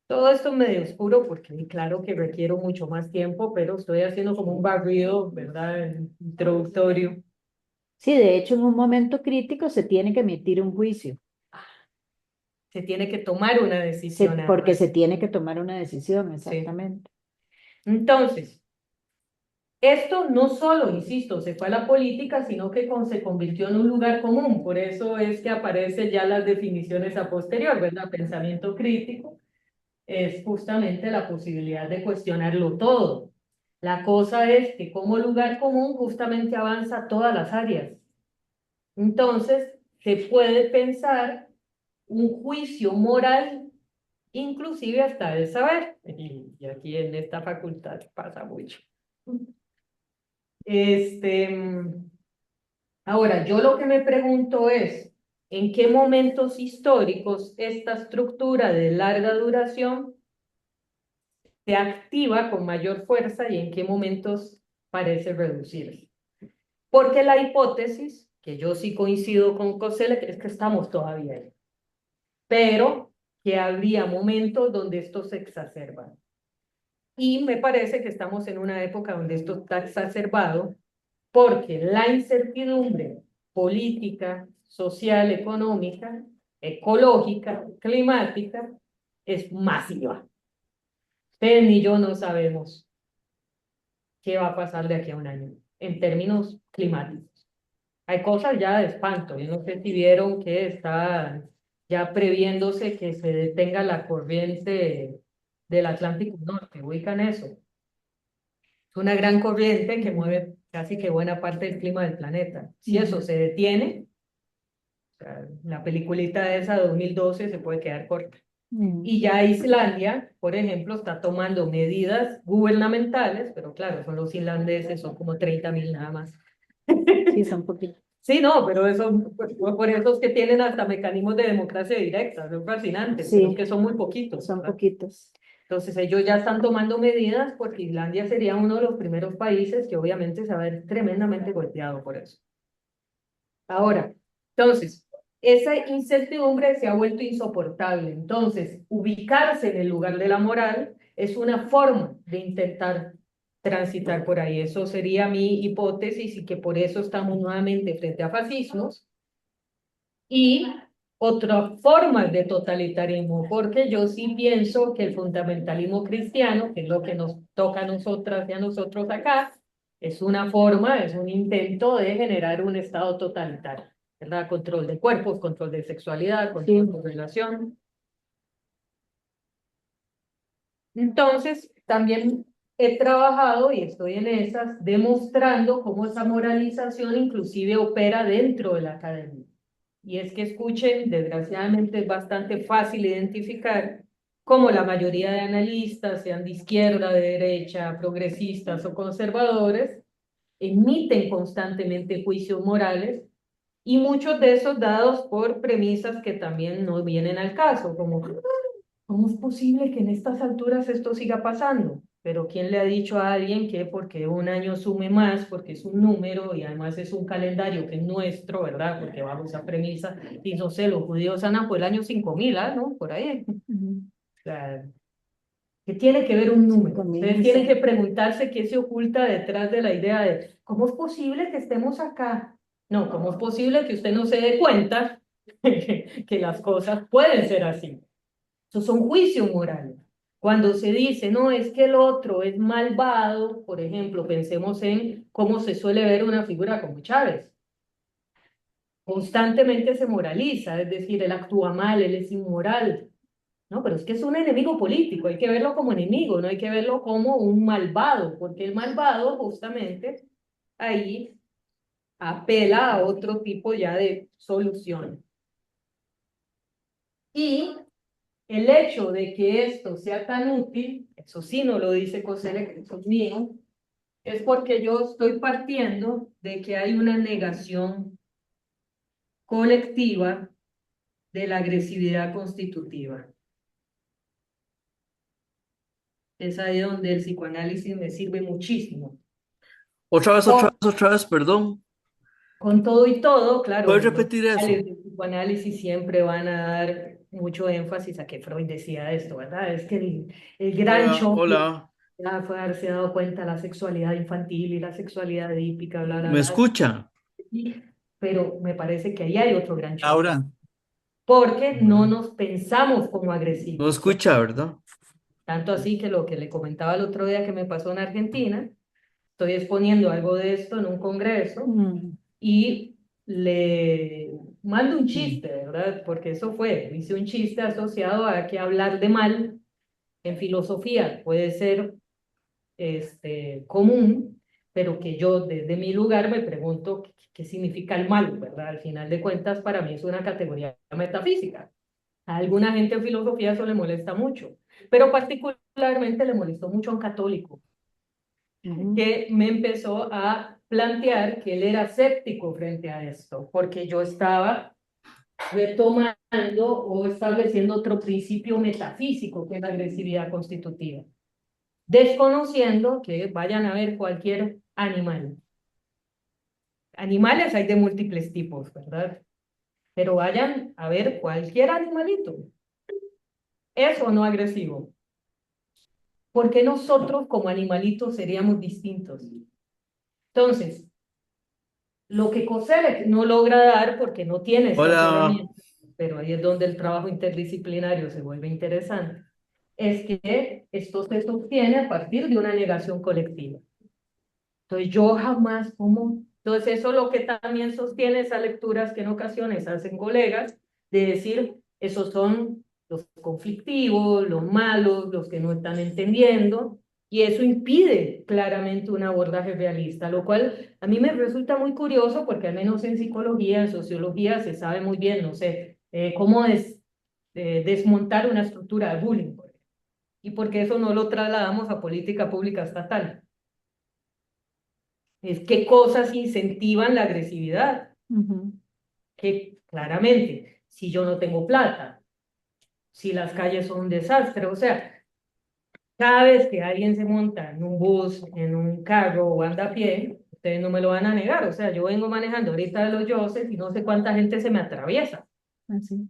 Todo esto es medio oscuro porque claro que requiero mucho más tiempo, pero estoy haciendo como un barrido, ¿verdad? Introductorio. Sí, de hecho, en un momento crítico se tiene que emitir un juicio, Se tiene que tomar una decisión porque se además. tiene que tomar una decisión, Sí. exactamente. Entonces, esto no solo, insisto, se fue a la política, sino que se convirtió en un lugar común. Por eso es que aparecen ya las definiciones a posterior, ¿verdad? Pensamiento crítico es justamente la posibilidad de cuestionarlo todo. La cosa es que como lugar común justamente avanza todas las áreas. Entonces, se puede pensar un juicio moral, inclusive hasta el saber. Y aquí en esta facultad pasa mucho. Ahora, yo lo que me pregunto es, ¿en qué momentos históricos esta estructura de larga duración se activa con mayor fuerza y en qué momentos parece reducirse? Porque la hipótesis, que yo sí coincido con Koselleck, es que estamos todavía ahí, pero que habría momentos donde esto se exacerba. Y me parece que estamos en una época donde esto está exacerbado porque la incertidumbre política, social, económica, ecológica, climática, es masiva. Ustedes ni yo no sabemos qué va a pasar de aquí a un año en términos climáticos. Hay cosas ya de espanto. Yo no sé si vieron que está ya previéndose que se detenga la corriente del Atlántico Norte. ¿Ubican eso? Es una gran corriente que mueve casi que buena parte del clima del planeta. Si eso se detiene, o sea, la peliculita esa de 2012 se puede quedar corta. Y ya Islandia, por ejemplo, está tomando medidas gubernamentales, pero claro, son los islandeses, son como 30.000 nada más. Sí, son poquitos. Sí, no, pero eso, por eso es que tienen hasta mecanismos de democracia directa, son fascinantes, pero es Sí, que son muy poquitos. son ¿verdad? poquitos. Entonces ellos ya están tomando medidas porque Islandia sería uno de los primeros países que obviamente se va a ver tremendamente golpeado por eso. Ahora, entonces, esa incertidumbre se ha vuelto insoportable. Entonces, ubicarse en el lugar de la moral es una forma de intentar transitar por ahí. Eso sería mi hipótesis y que por eso estamos nuevamente frente a fascismos y otras formas de totalitarismo, porque yo sí pienso que el fundamentalismo cristiano, que es lo que nos toca a nosotras y a nosotros acá, es una forma, es un intento de generar un estado totalitario, ¿verdad? Control de cuerpos, control de sexualidad, control de relación. Entonces, también he trabajado y estoy en esas, demostrando cómo esa moralización inclusive opera dentro de la academia. Y es que escuchen, desgraciadamente es bastante fácil identificar cómo la mayoría de analistas, sean de izquierda, de derecha, progresistas o conservadores, emiten constantemente juicios morales y muchos de esos dados por premisas que también no vienen al caso, como ¿cómo es posible que en estas alturas esto siga pasando? Pero ¿quién le ha dicho a alguien que porque un año sume más, porque es un número y además es un calendario que es nuestro, ¿verdad? Porque bajo esa premisa, y no sé, los judíos han por el año 5000, ¿ah? ¿No? Por ahí. O sea, ¿qué tiene que ver un número? 5000, Ustedes tienen que preguntarse qué se oculta detrás de la idea de ¿cómo es posible que estemos acá? No, ¿cómo es posible que usted no se dé cuenta que las cosas pueden ser así? Esos son juicios morales. Cuando se dice, no, es que el otro es malvado, por ejemplo, pensemos en cómo se suele ver una figura como Chávez. Constantemente se moraliza, es decir, él actúa mal, él es inmoral. No, pero es que es un enemigo político, hay que verlo como enemigo, no hay que verlo como un malvado, porque el malvado justamente ahí apela a otro tipo ya de solución. Y el hecho de que esto sea tan útil, eso sí no lo dice Cosele, que eso es mío, es porque yo estoy partiendo de que hay una negación colectiva de la agresividad constitutiva. Es ahí donde el psicoanálisis me sirve muchísimo. Otra vez, perdón. Con todo y todo, claro, ¿Puedes los repetir eso? del psicoanálisis siempre van a dar mucho énfasis a que Freud decía esto, ¿verdad? Es que el gran Hola, choque hola. ya fue haberse dado cuenta de la sexualidad infantil y la sexualidad edípica, bla, bla, ¿Me bla. escucha? Sí, pero me parece que ahí hay otro gran choque, Laura, porque no nos pensamos como No agresivos. escucha, ¿verdad? Tanto así que lo que le comentaba el otro día que me pasó en Argentina, estoy exponiendo algo de esto en un congreso y le mando un chiste, ¿verdad? Porque eso fue, hice un chiste asociado a que hablar de mal en filosofía puede ser común, pero que yo desde mi lugar me pregunto qué significa el mal, ¿verdad? Al final de cuentas, para mí es una categoría metafísica. A alguna gente en filosofía eso le molesta mucho, pero particularmente le molestó mucho a un católico que me empezó a plantear que él era escéptico frente a esto, porque yo estaba retomando o estableciendo otro principio metafísico que es la agresividad constitutiva, desconociendo que vayan a ver cualquier animal. Animales hay de múltiples tipos, ¿verdad? Pero vayan a ver cualquier animalito. ¿Es o no agresivo? Porque nosotros como animalitos seríamos distintos. Entonces, lo que Koselleck no logra dar porque no tiene estas Hola. herramientas, pero ahí es donde el trabajo interdisciplinario se vuelve interesante, es que esto se sostiene a partir de una negación colectiva. Entonces yo jamás, ¿cómo? Entonces eso lo que también sostiene esas lecturas que en ocasiones hacen colegas, de decir, esos son los conflictivos, los malos, los que no están entendiendo, y eso impide claramente un abordaje realista, lo cual a mí me resulta muy curioso porque al menos en psicología, en sociología se sabe muy bien, no sé, cómo desmontar una estructura de bullying, y porque eso no lo trasladamos a política pública estatal. Es qué cosas incentivan la agresividad. Que claramente, si yo no tengo plata, si las calles son un desastre, o sea, cada vez que alguien se monta en un bus, en un carro o anda a pie, ustedes no me lo van a negar, o sea, yo vengo manejando ahorita de los Yoses y no sé cuánta gente se me atraviesa. Así,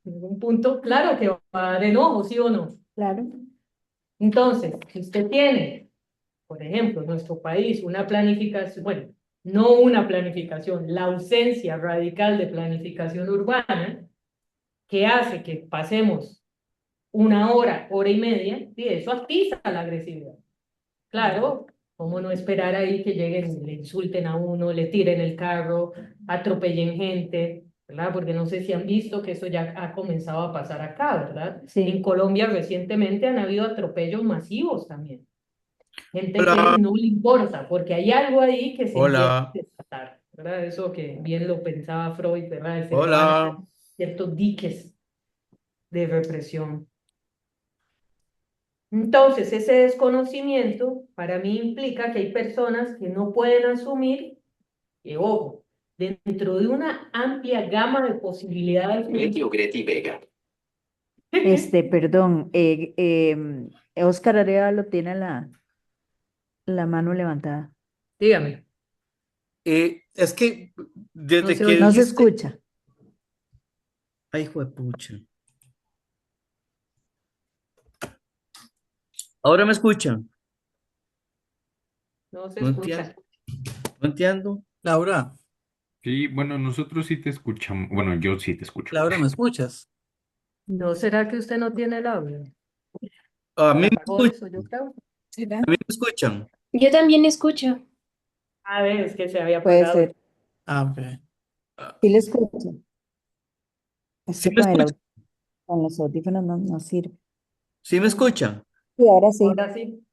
Ningún punto, claro que va a dar enojo, ¿sí o no? claro. Entonces, si usted tiene, por ejemplo, en nuestro país, una planificación, bueno, no una planificación, la ausencia radical de planificación urbana, que hace que pasemos una hora, hora y media, y eso atiza la agresividad. Claro, ¿cómo no esperar ahí que lleguen, le insulten a uno, le tiren el carro, atropellen gente, ¿verdad? Porque no sé si han visto que eso ya ha comenzado a pasar acá, ¿verdad? Sí. En Colombia recientemente han habido atropellos masivos también. Gente que Hola, no le importa, porque hay algo ahí que se empieza a hola, desatar, ¿verdad? Eso que bien lo pensaba Freud, ¿verdad? Se levantan hola. ciertos diques de represión. Entonces, ese desconocimiento para mí implica que hay personas que no pueden asumir que, ojo, dentro de una amplia gama de posibilidades. Greti o Greti Vega. Perdón, Oscar Arevalo tiene la mano levantada. Dígame, Es que no desde se que oye. No se dijiste, escucha. ay, hijo de pucha. Ahora me escuchan. No se No escucha. entiendo, no entiendo. Laura, Sí, bueno, nosotros sí te escuchamos. Bueno, yo sí te escucho. Laura, ¿me escuchas? ¿No será que usted no tiene el audio? A mí ¿Se me apagó escuchan, eso, yo creo? ¿Será? a mí me escuchan. Yo también escucho. A ver, es que se había Puede apagado. ser. Ah, ok. Sí le escucho. Es ¿Sí que me con escuchan? con los audífonos no sirve. ¿Sí me escuchan? Sí, ahora sí. Ahora sí.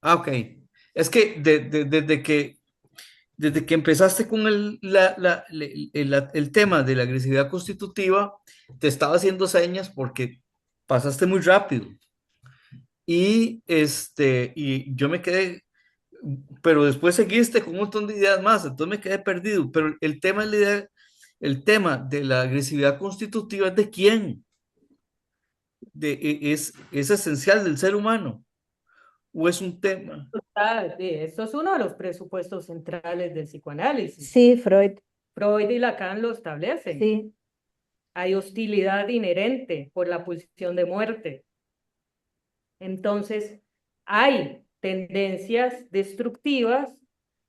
Ah, ok. Es que desde que empezaste con el tema de la agresividad constitutiva, te estaba haciendo señas porque pasaste muy rápido. Y yo me quedé, pero después seguiste con un montón de ideas más, entonces me quedé perdido. Pero el tema es el tema de la agresividad constitutiva es de quién, es esencial del ser humano, o es un tema. Sí, esto es uno de los presupuestos centrales del psicoanálisis. Sí, Freud. Freud y Lacan lo establecen. Sí. Hay hostilidad inherente por la pulsión de muerte. Entonces, hay tendencias destructivas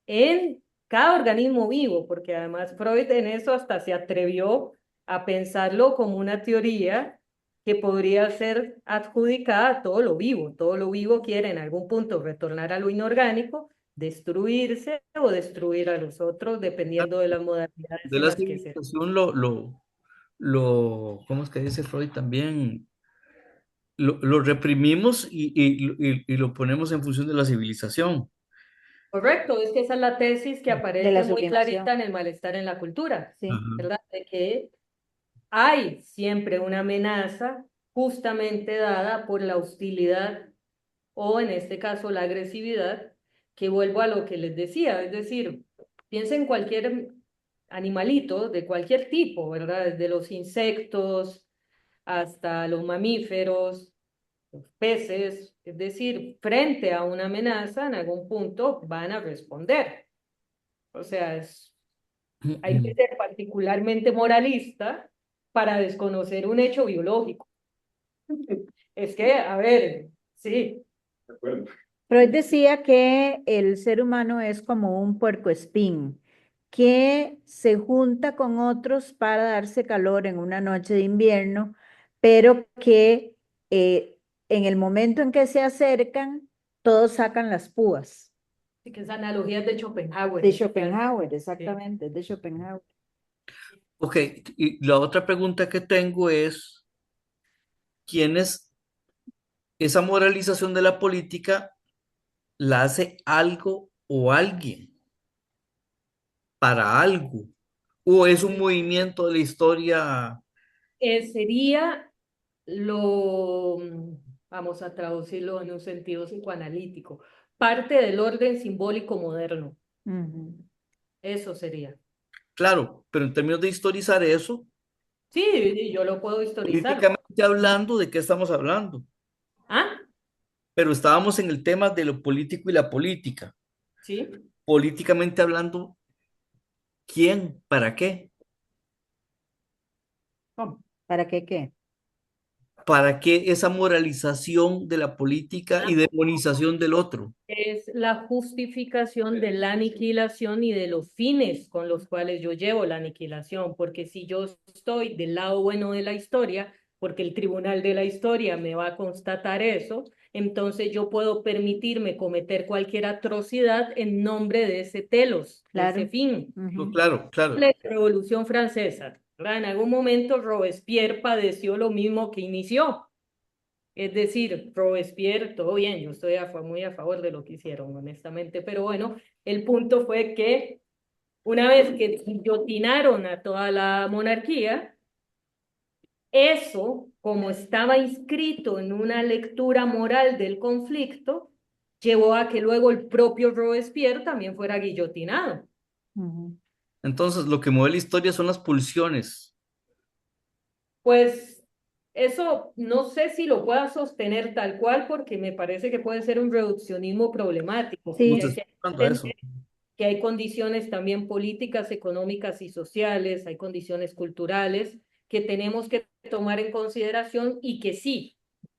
en cada organismo vivo, porque además Freud en eso hasta se atrevió a pensarlo como una teoría que podría ser adjudicada a todo lo vivo. Todo lo vivo quiere en algún punto retornar a lo inorgánico, destruirse o destruir a los otros, dependiendo de las modalidades De en la las que se. civilización ¿cómo es que dice Freud también? Lo reprimimos y lo ponemos en función de la civilización. Correcto, es que esa es la tesis que De la aparece muy sublimación. clarita en el malestar en la cultura, Sí. Ajá. ¿verdad? De que hay siempre una amenaza justamente dada por la hostilidad o en este caso la agresividad, que vuelvo a lo que les decía, es decir, piensen en cualquier animalito de cualquier tipo, ¿verdad? Desde los insectos hasta los mamíferos, los peces, es decir, frente a una amenaza, en algún punto van a responder. O sea, hay que ser particularmente moralista para desconocer un hecho biológico. Es que, a ver, sí, De acuerdo. Freud decía que el ser humano es como un puercoespín que se junta con otros para darse calor en una noche de invierno, pero que en el momento en que se acercan, todos sacan las púas. sí que esa analogía es de Schopenhauer. De es que Schopenhauer, sí. exactamente, de Schopenhauer. Ok, y la otra pregunta que tengo es, ¿quién es esa moralización de la política la hace algo o alguien para algo? ¿O es un movimiento de la historia? Sería lo, vamos a traducirlo en un sentido psicoanalítico, parte del orden simbólico moderno. Ujú. Eso sería. Claro, pero en términos de historizar eso, Sí, yo lo puedo historizar. políticamente hablando, ¿de qué estamos hablando? ¿Ah? Pero estábamos en el tema de lo político y la política. Sí. Políticamente hablando, ¿quién? ¿Para qué? ¿Cómo? ¿Para qué qué? ¿Para qué esa moralización de la política y demonización del otro? Es la justificación de la aniquilación y de los fines con los cuales yo llevo la aniquilación, porque si yo estoy del lado bueno de la historia, porque el tribunal de la historia me va a constatar eso, entonces yo puedo permitirme cometer cualquier atrocidad en nombre de ese telos, de ese Claro. fin. Ujú. Claro, claro. La Revolución Francesa, ¿verdad? En algún momento Robespierre padeció lo mismo que inició. Es decir, Robespierre, todo bien, yo estoy muy a favor de lo que hicieron, honestamente, pero bueno, el punto fue que una vez que guillotinaron a toda la monarquía, eso, como estaba inscrito en una lectura moral del conflicto, llevó a que luego el propio Robespierre también fuera guillotinado. Ujú. Entonces, lo que mueve la historia son las pulsiones. Pues eso no sé si lo pueda sostener tal cual porque me parece que puede ser un reduccionismo problemático. Sí. No Ya te que estoy hablando de eso. que hay condiciones también políticas, económicas y sociales, hay condiciones culturales que tenemos que tomar en consideración y que sí,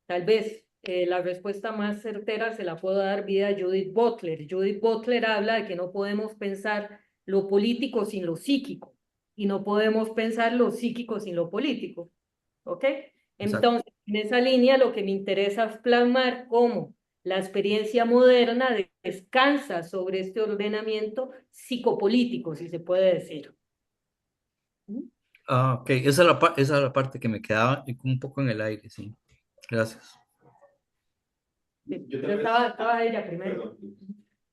tal vez la respuesta más certera se la puedo dar vía Judith Butler. Judith Butler habla de que no podemos pensar lo político sin lo psíquico y no podemos pensar lo psíquico sin lo político. ¿Ok? Exacto. Entonces, en esa línea lo que me interesa es plasmar cómo la experiencia moderna descansa sobre este ordenamiento psicopolítico, si se puede decir. Ah, ok. Esa es la parte que me quedaba un poco en el aire, sí. Gracias. Sí, Yo pero tal vez, estaba ella primero. perdón,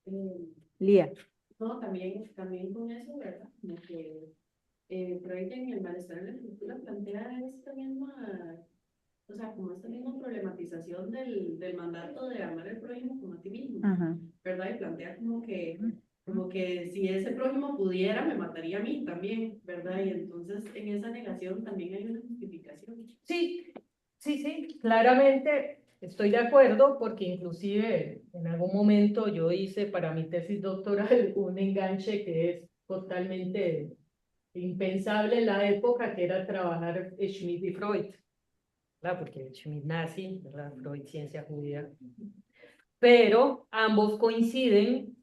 Eh, Lía. no, también con eso, ¿verdad? Como que Freud en el malestar en la cultura plantea esta misma, o sea, como esta misma problematización del mandato de amar al prójimo como a ti mismo, Ajá. ¿verdad? Y plantea como que si ese prójimo pudiera, me mataría a mí también, ¿verdad? Y entonces en esa negación también hay una justificación. Sí, sí, claramente estoy de acuerdo porque inclusive en algún momento yo hice para mi tesis doctoral un enganche que es totalmente impensable en la época, que era trabajar Schmitt y Freud, ¿verdad? Porque Schmitt nazi, ¿verdad? Freud ciencia judía, pero ambos coinciden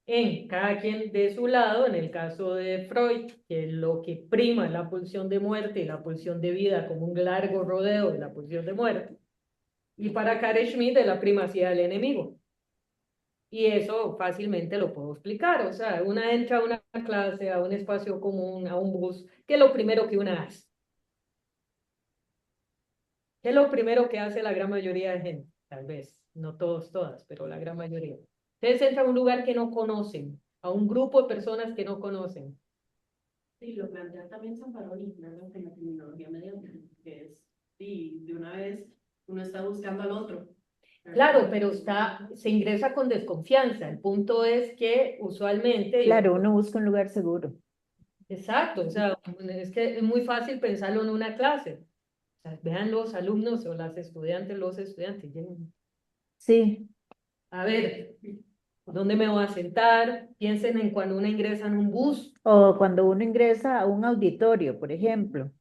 en cada quien de su lado. En el caso de Freud, que lo que prima es la pulsión de muerte y la pulsión de vida como un largo rodeo de la pulsión de muerte, y para Carl Schmitt es la primacía del enemigo. Y eso fácilmente lo puedo explicar. O sea, una entra a una clase, a un espacio común, a un bus, ¿qué es lo primero que una hace? ¿Qué es lo primero que hace la gran mayoría de gente? Tal vez, no todos, todas, pero la gran mayoría. Ustedes entran a un lugar que no conocen, a un grupo de personas que no conocen. Sí, lo plantea también Zamparoni, ¿verdad? En la terminología mediática, que es, sí, de una vez uno está buscando al otro. Claro, pero se ingresa con desconfianza. El punto es que usualmente, Claro, uno busca un lugar seguro. exacto, o sea, es que es muy fácil pensarlo en una clase. O sea, vean los alumnos o las estudiantes, los estudiantes. Sí. A ver, ¿dónde me voy a sentar? Piensen en cuando uno ingresa en un bus. O cuando uno ingresa a un auditorio, por ejemplo,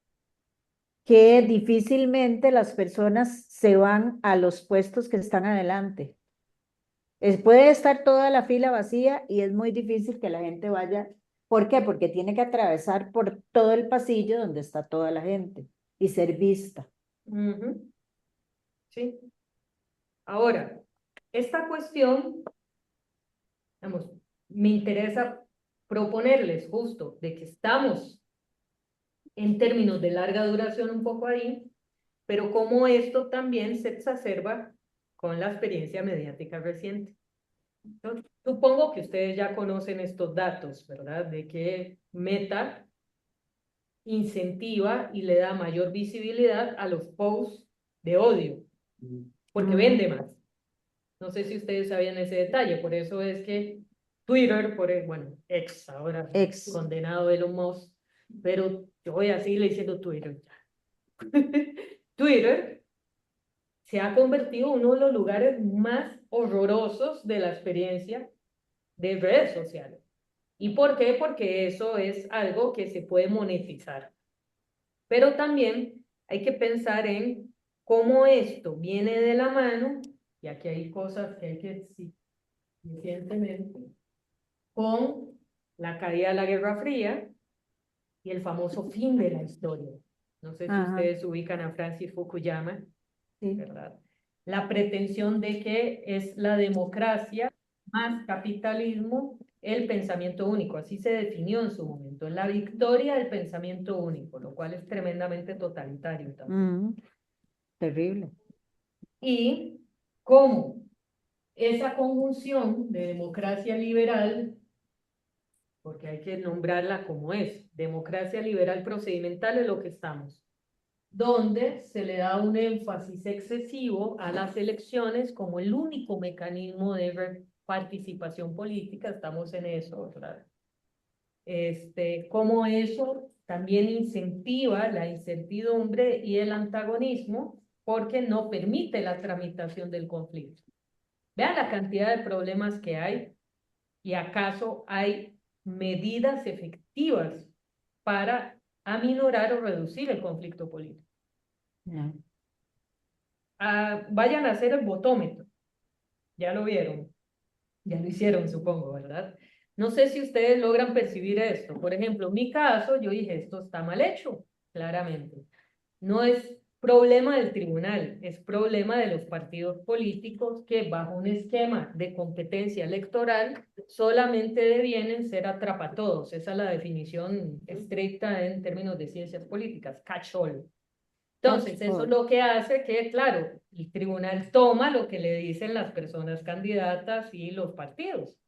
que difícilmente las personas se van a los puestos que están adelante. Puede estar toda la fila vacía y es muy difícil que la gente vaya. ¿Por qué? Porque tiene que atravesar por todo el pasillo donde está toda la gente y ser vista. Ujú. Sí. Ahora, esta cuestión, vamos, me interesa proponerles justo de que estamos en términos de larga duración un poco ahí, pero cómo esto también se exacerba con la experiencia mediática reciente. Entonces, supongo que ustedes ya conocen estos datos, ¿verdad? De que Meta incentiva y le da mayor visibilidad a los posts de odio, porque vende más. No sé si ustedes sabían ese detalle, por eso es que Twitter, bueno, ex ahora, Ex. condenado Elon Musk, pero yo voy a seguirle diciendo Twitter. Twitter se ha convertido en uno de los lugares más horrorosos de la experiencia de redes sociales. ¿Y por qué? Porque eso es algo que se puede monetizar. Pero también hay que pensar en cómo esto viene de la mano, y aquí hay cosas que hay que decir recientemente, con la caída de la Guerra Fría y el famoso fin de la historia. No sé si Ajá. ustedes ubican a Francis Fukuyama, Sí. ¿verdad? La pretensión de que es la democracia más capitalismo el pensamiento único, así se definió en su momento, la victoria del pensamiento único, lo cual es tremendamente totalitario también. Terrible. Y cómo esa conjunción de democracia liberal, porque hay que nombrarla como es, democracia liberal procedimental es lo que estamos, donde se le da un énfasis excesivo a las elecciones como el único mecanismo de participación política, estamos en eso, ¿verdad? Cómo eso también incentiva la incertidumbre y el antagonismo porque no permite la tramitación del conflicto. Vean la cantidad de problemas que hay y acaso hay medidas efectivas para aminorar o reducir el conflicto político. Ya. Vayan a hacer el botómetro. Ya lo vieron, ya lo hicieron, supongo, ¿verdad? No sé si ustedes logran percibir esto. Por ejemplo, en mi caso, yo dije, esto está mal hecho, claramente. No es problema del tribunal, es problema de los partidos políticos que bajo un esquema de competencia electoral solamente devienen ser atrapatodos. Esa es la definición estricta en términos de ciencias políticas, catch-all. Entonces, eso es lo que hace que, claro, el tribunal toma lo que le dicen las personas candidatas y los partidos,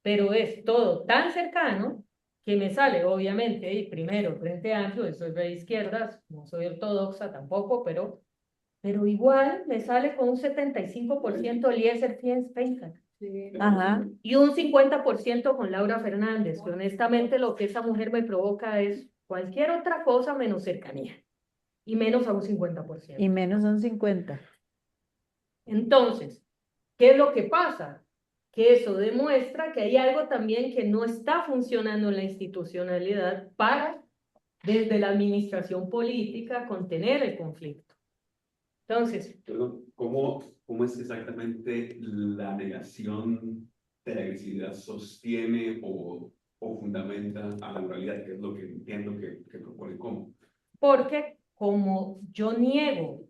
pero es todo tan cercano que me sale, obviamente, y primero, Frente Amplio, soy de izquierdas, no soy ortodoxa tampoco, pero igual me sale con un 75% Eliezer Feinstein Ajá. y un 50% con Laura Fernández, que honestamente lo que esa mujer me provoca es cualquier otra cosa menos cercanía y menos a un 50%. Y menos son 50. Entonces, ¿qué es lo que pasa? Que eso demuestra que hay algo también que no está funcionando en la institucionalidad para, desde la administración política, contener el conflicto. Entonces, Pero, ¿cómo es exactamente la negación de la agresividad sostiene o fundamenta a la moralidad? Que es lo que entiendo que propone cómo. porque como yo niego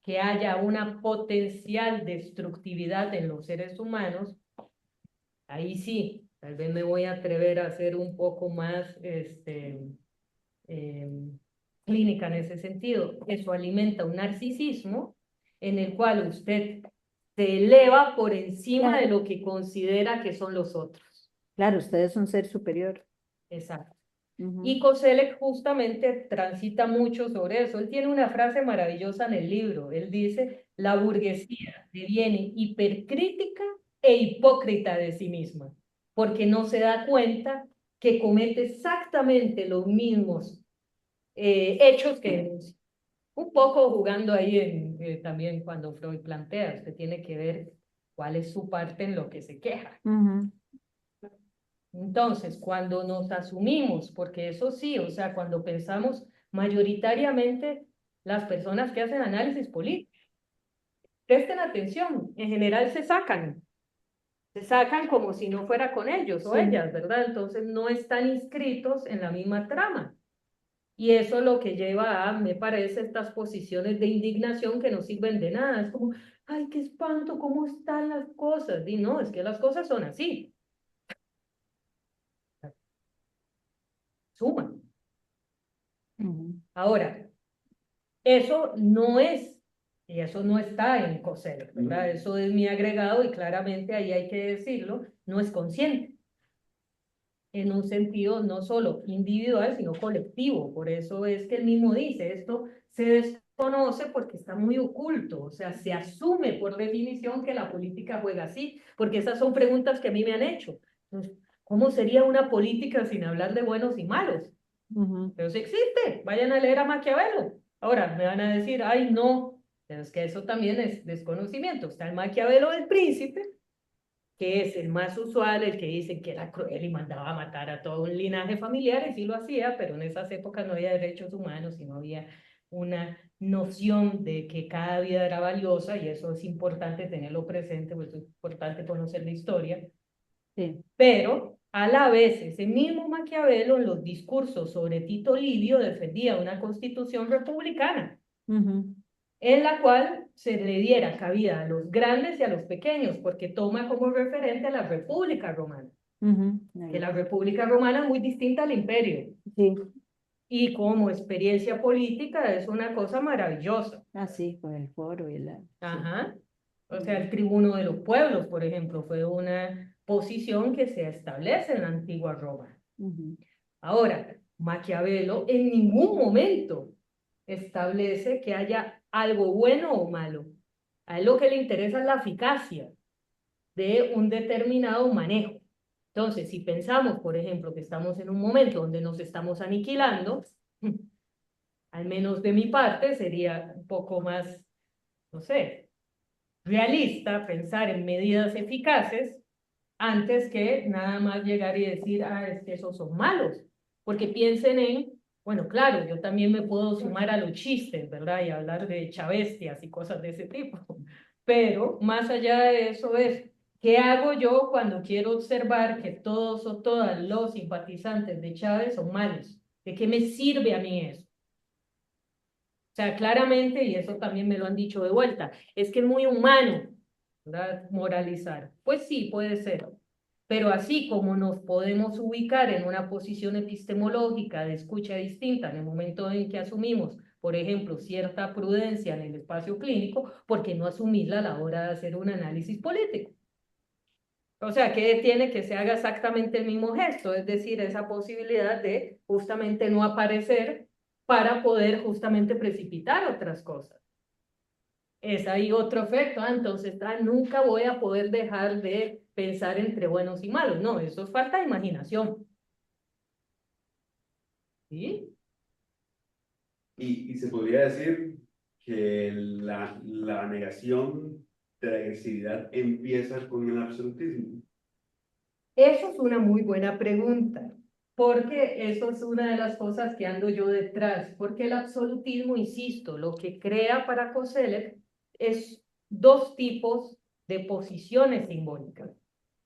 que haya una potencial destructividad en los seres humanos, ahí sí, tal vez me voy a atrever a ser un poco más clínica en ese sentido. Eso alimenta un narcisismo en el cual usted se eleva por encima de lo que considera que son los otros. Claro, usted es un ser superior. Exacto. Ujú. Y Koselleck justamente transita mucho sobre eso. Él tiene una frase maravillosa en el libro. Él dice, la burguesía deviene hipercrítica e hipócrita de sí misma, porque no se da cuenta que comete exactamente los mismos hechos que denuncia. Un poco jugando ahí también cuando Freud plantea, usted tiene que ver cuál es su parte en lo que se queja. Ujú. Entonces, cuando nos asumimos, porque eso sí, o sea, cuando pensamos mayoritariamente las personas que hacen análisis político, presten atención, en general se sacan como si no fuera con ellos o Sí. ellas, ¿verdad? Entonces no están inscritos en la misma trama. Y eso es lo que lleva a, me parece, estas posiciones de indignación que no sirven de nada. Es como, ay, qué espanto, ¿cómo están las cosas? Y no, es que las cosas son así. Suman. Ujú. Ahora, eso no es, y eso no está en Koselleck, ¿verdad? Eso es mi agregado y claramente ahí hay que decirlo, no es consciente. En un sentido no solo individual, sino colectivo. Por eso es que él mismo dice, esto se desconoce porque está muy oculto, o sea, se asume por definición que la política juega así, porque esas son preguntas que a mí me han hecho. Entonces, ¿cómo sería una política sin hablar de buenos y malos? Ujú. Pero sí existe, vayan a leer a Maquiavelo. Ahora, me van a decir, ay, no, pero es que eso también es desconocimiento. Está el Maquiavelo del Príncipe, que es el más usual, el que dicen que era cruel y mandaba a matar a todo un linaje familiar, y sí lo hacía, pero en esas épocas no había derechos humanos y no había una noción de que cada vida era valiosa, y eso es importante tenerlo presente, pues es importante conocer la historia. Sí. Pero a la vez, ese mismo Maquiavelo en los discursos sobre Tito Livio defendía una constitución republicana, Ujú. en la cual se le diera cabida a los grandes y a los pequeños, porque toma como referente a la República Romana, Ujú. que la República Romana es muy distinta al imperio, Sí, y como experiencia política es una cosa maravillosa. así, con el foro y la... sí. Ajá. O sea, el tribuno de los pueblos, por ejemplo, fue una posición que se establece en la antigua Roma. Ujú. Ahora, Maquiavelo en ningún momento establece que haya algo bueno o malo. A él lo que le interesa es la eficacia de un determinado manejo. Entonces, si pensamos, por ejemplo, que estamos en un momento donde nos estamos aniquilando, al menos de mi parte, sería un poco más, no sé, realista pensar en medidas eficaces antes que nada más llegar y decir, ah, es que esos son malos. Porque piensen en, bueno, claro, yo también me puedo sumar a los chistes, ¿verdad? Y hablar de chavestias y cosas de ese tipo. Pero más allá de eso es, ¿qué hago yo cuando quiero observar que todos o todas los simpatizantes de Chávez son malos? ¿De qué me sirve a mí eso? O sea, claramente, y eso también me lo han dicho de vuelta, es que es muy humano, ¿verdad? Moralizar. Pues sí, puede ser. Pero así como nos podemos ubicar en una posición epistemológica de escucha distinta en el momento en que asumimos, por ejemplo, cierta prudencia en el espacio clínico, ¿por qué no asumirla a la hora de hacer un análisis político? O sea, ¿qué tiene que se haga exactamente el mismo gesto? Es decir, esa posibilidad de justamente no aparecer para poder justamente precipitar otras cosas. Es ahí otro efecto, entonces nunca voy a poder dejar de pensar entre buenos y malos. No, eso es falta de imaginación. ¿Sí? Y se podría decir que la negación de la agresividad empieza con el absolutismo. Eso es una muy buena pregunta, porque eso es una de las cosas que ando yo detrás, porque el absolutismo, insisto, lo que crea para Kosellev es dos tipos de posiciones simbólicas.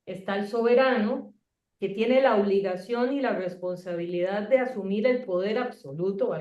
Está el soberano, que tiene la obligación y la responsabilidad de asumir el poder absoluto,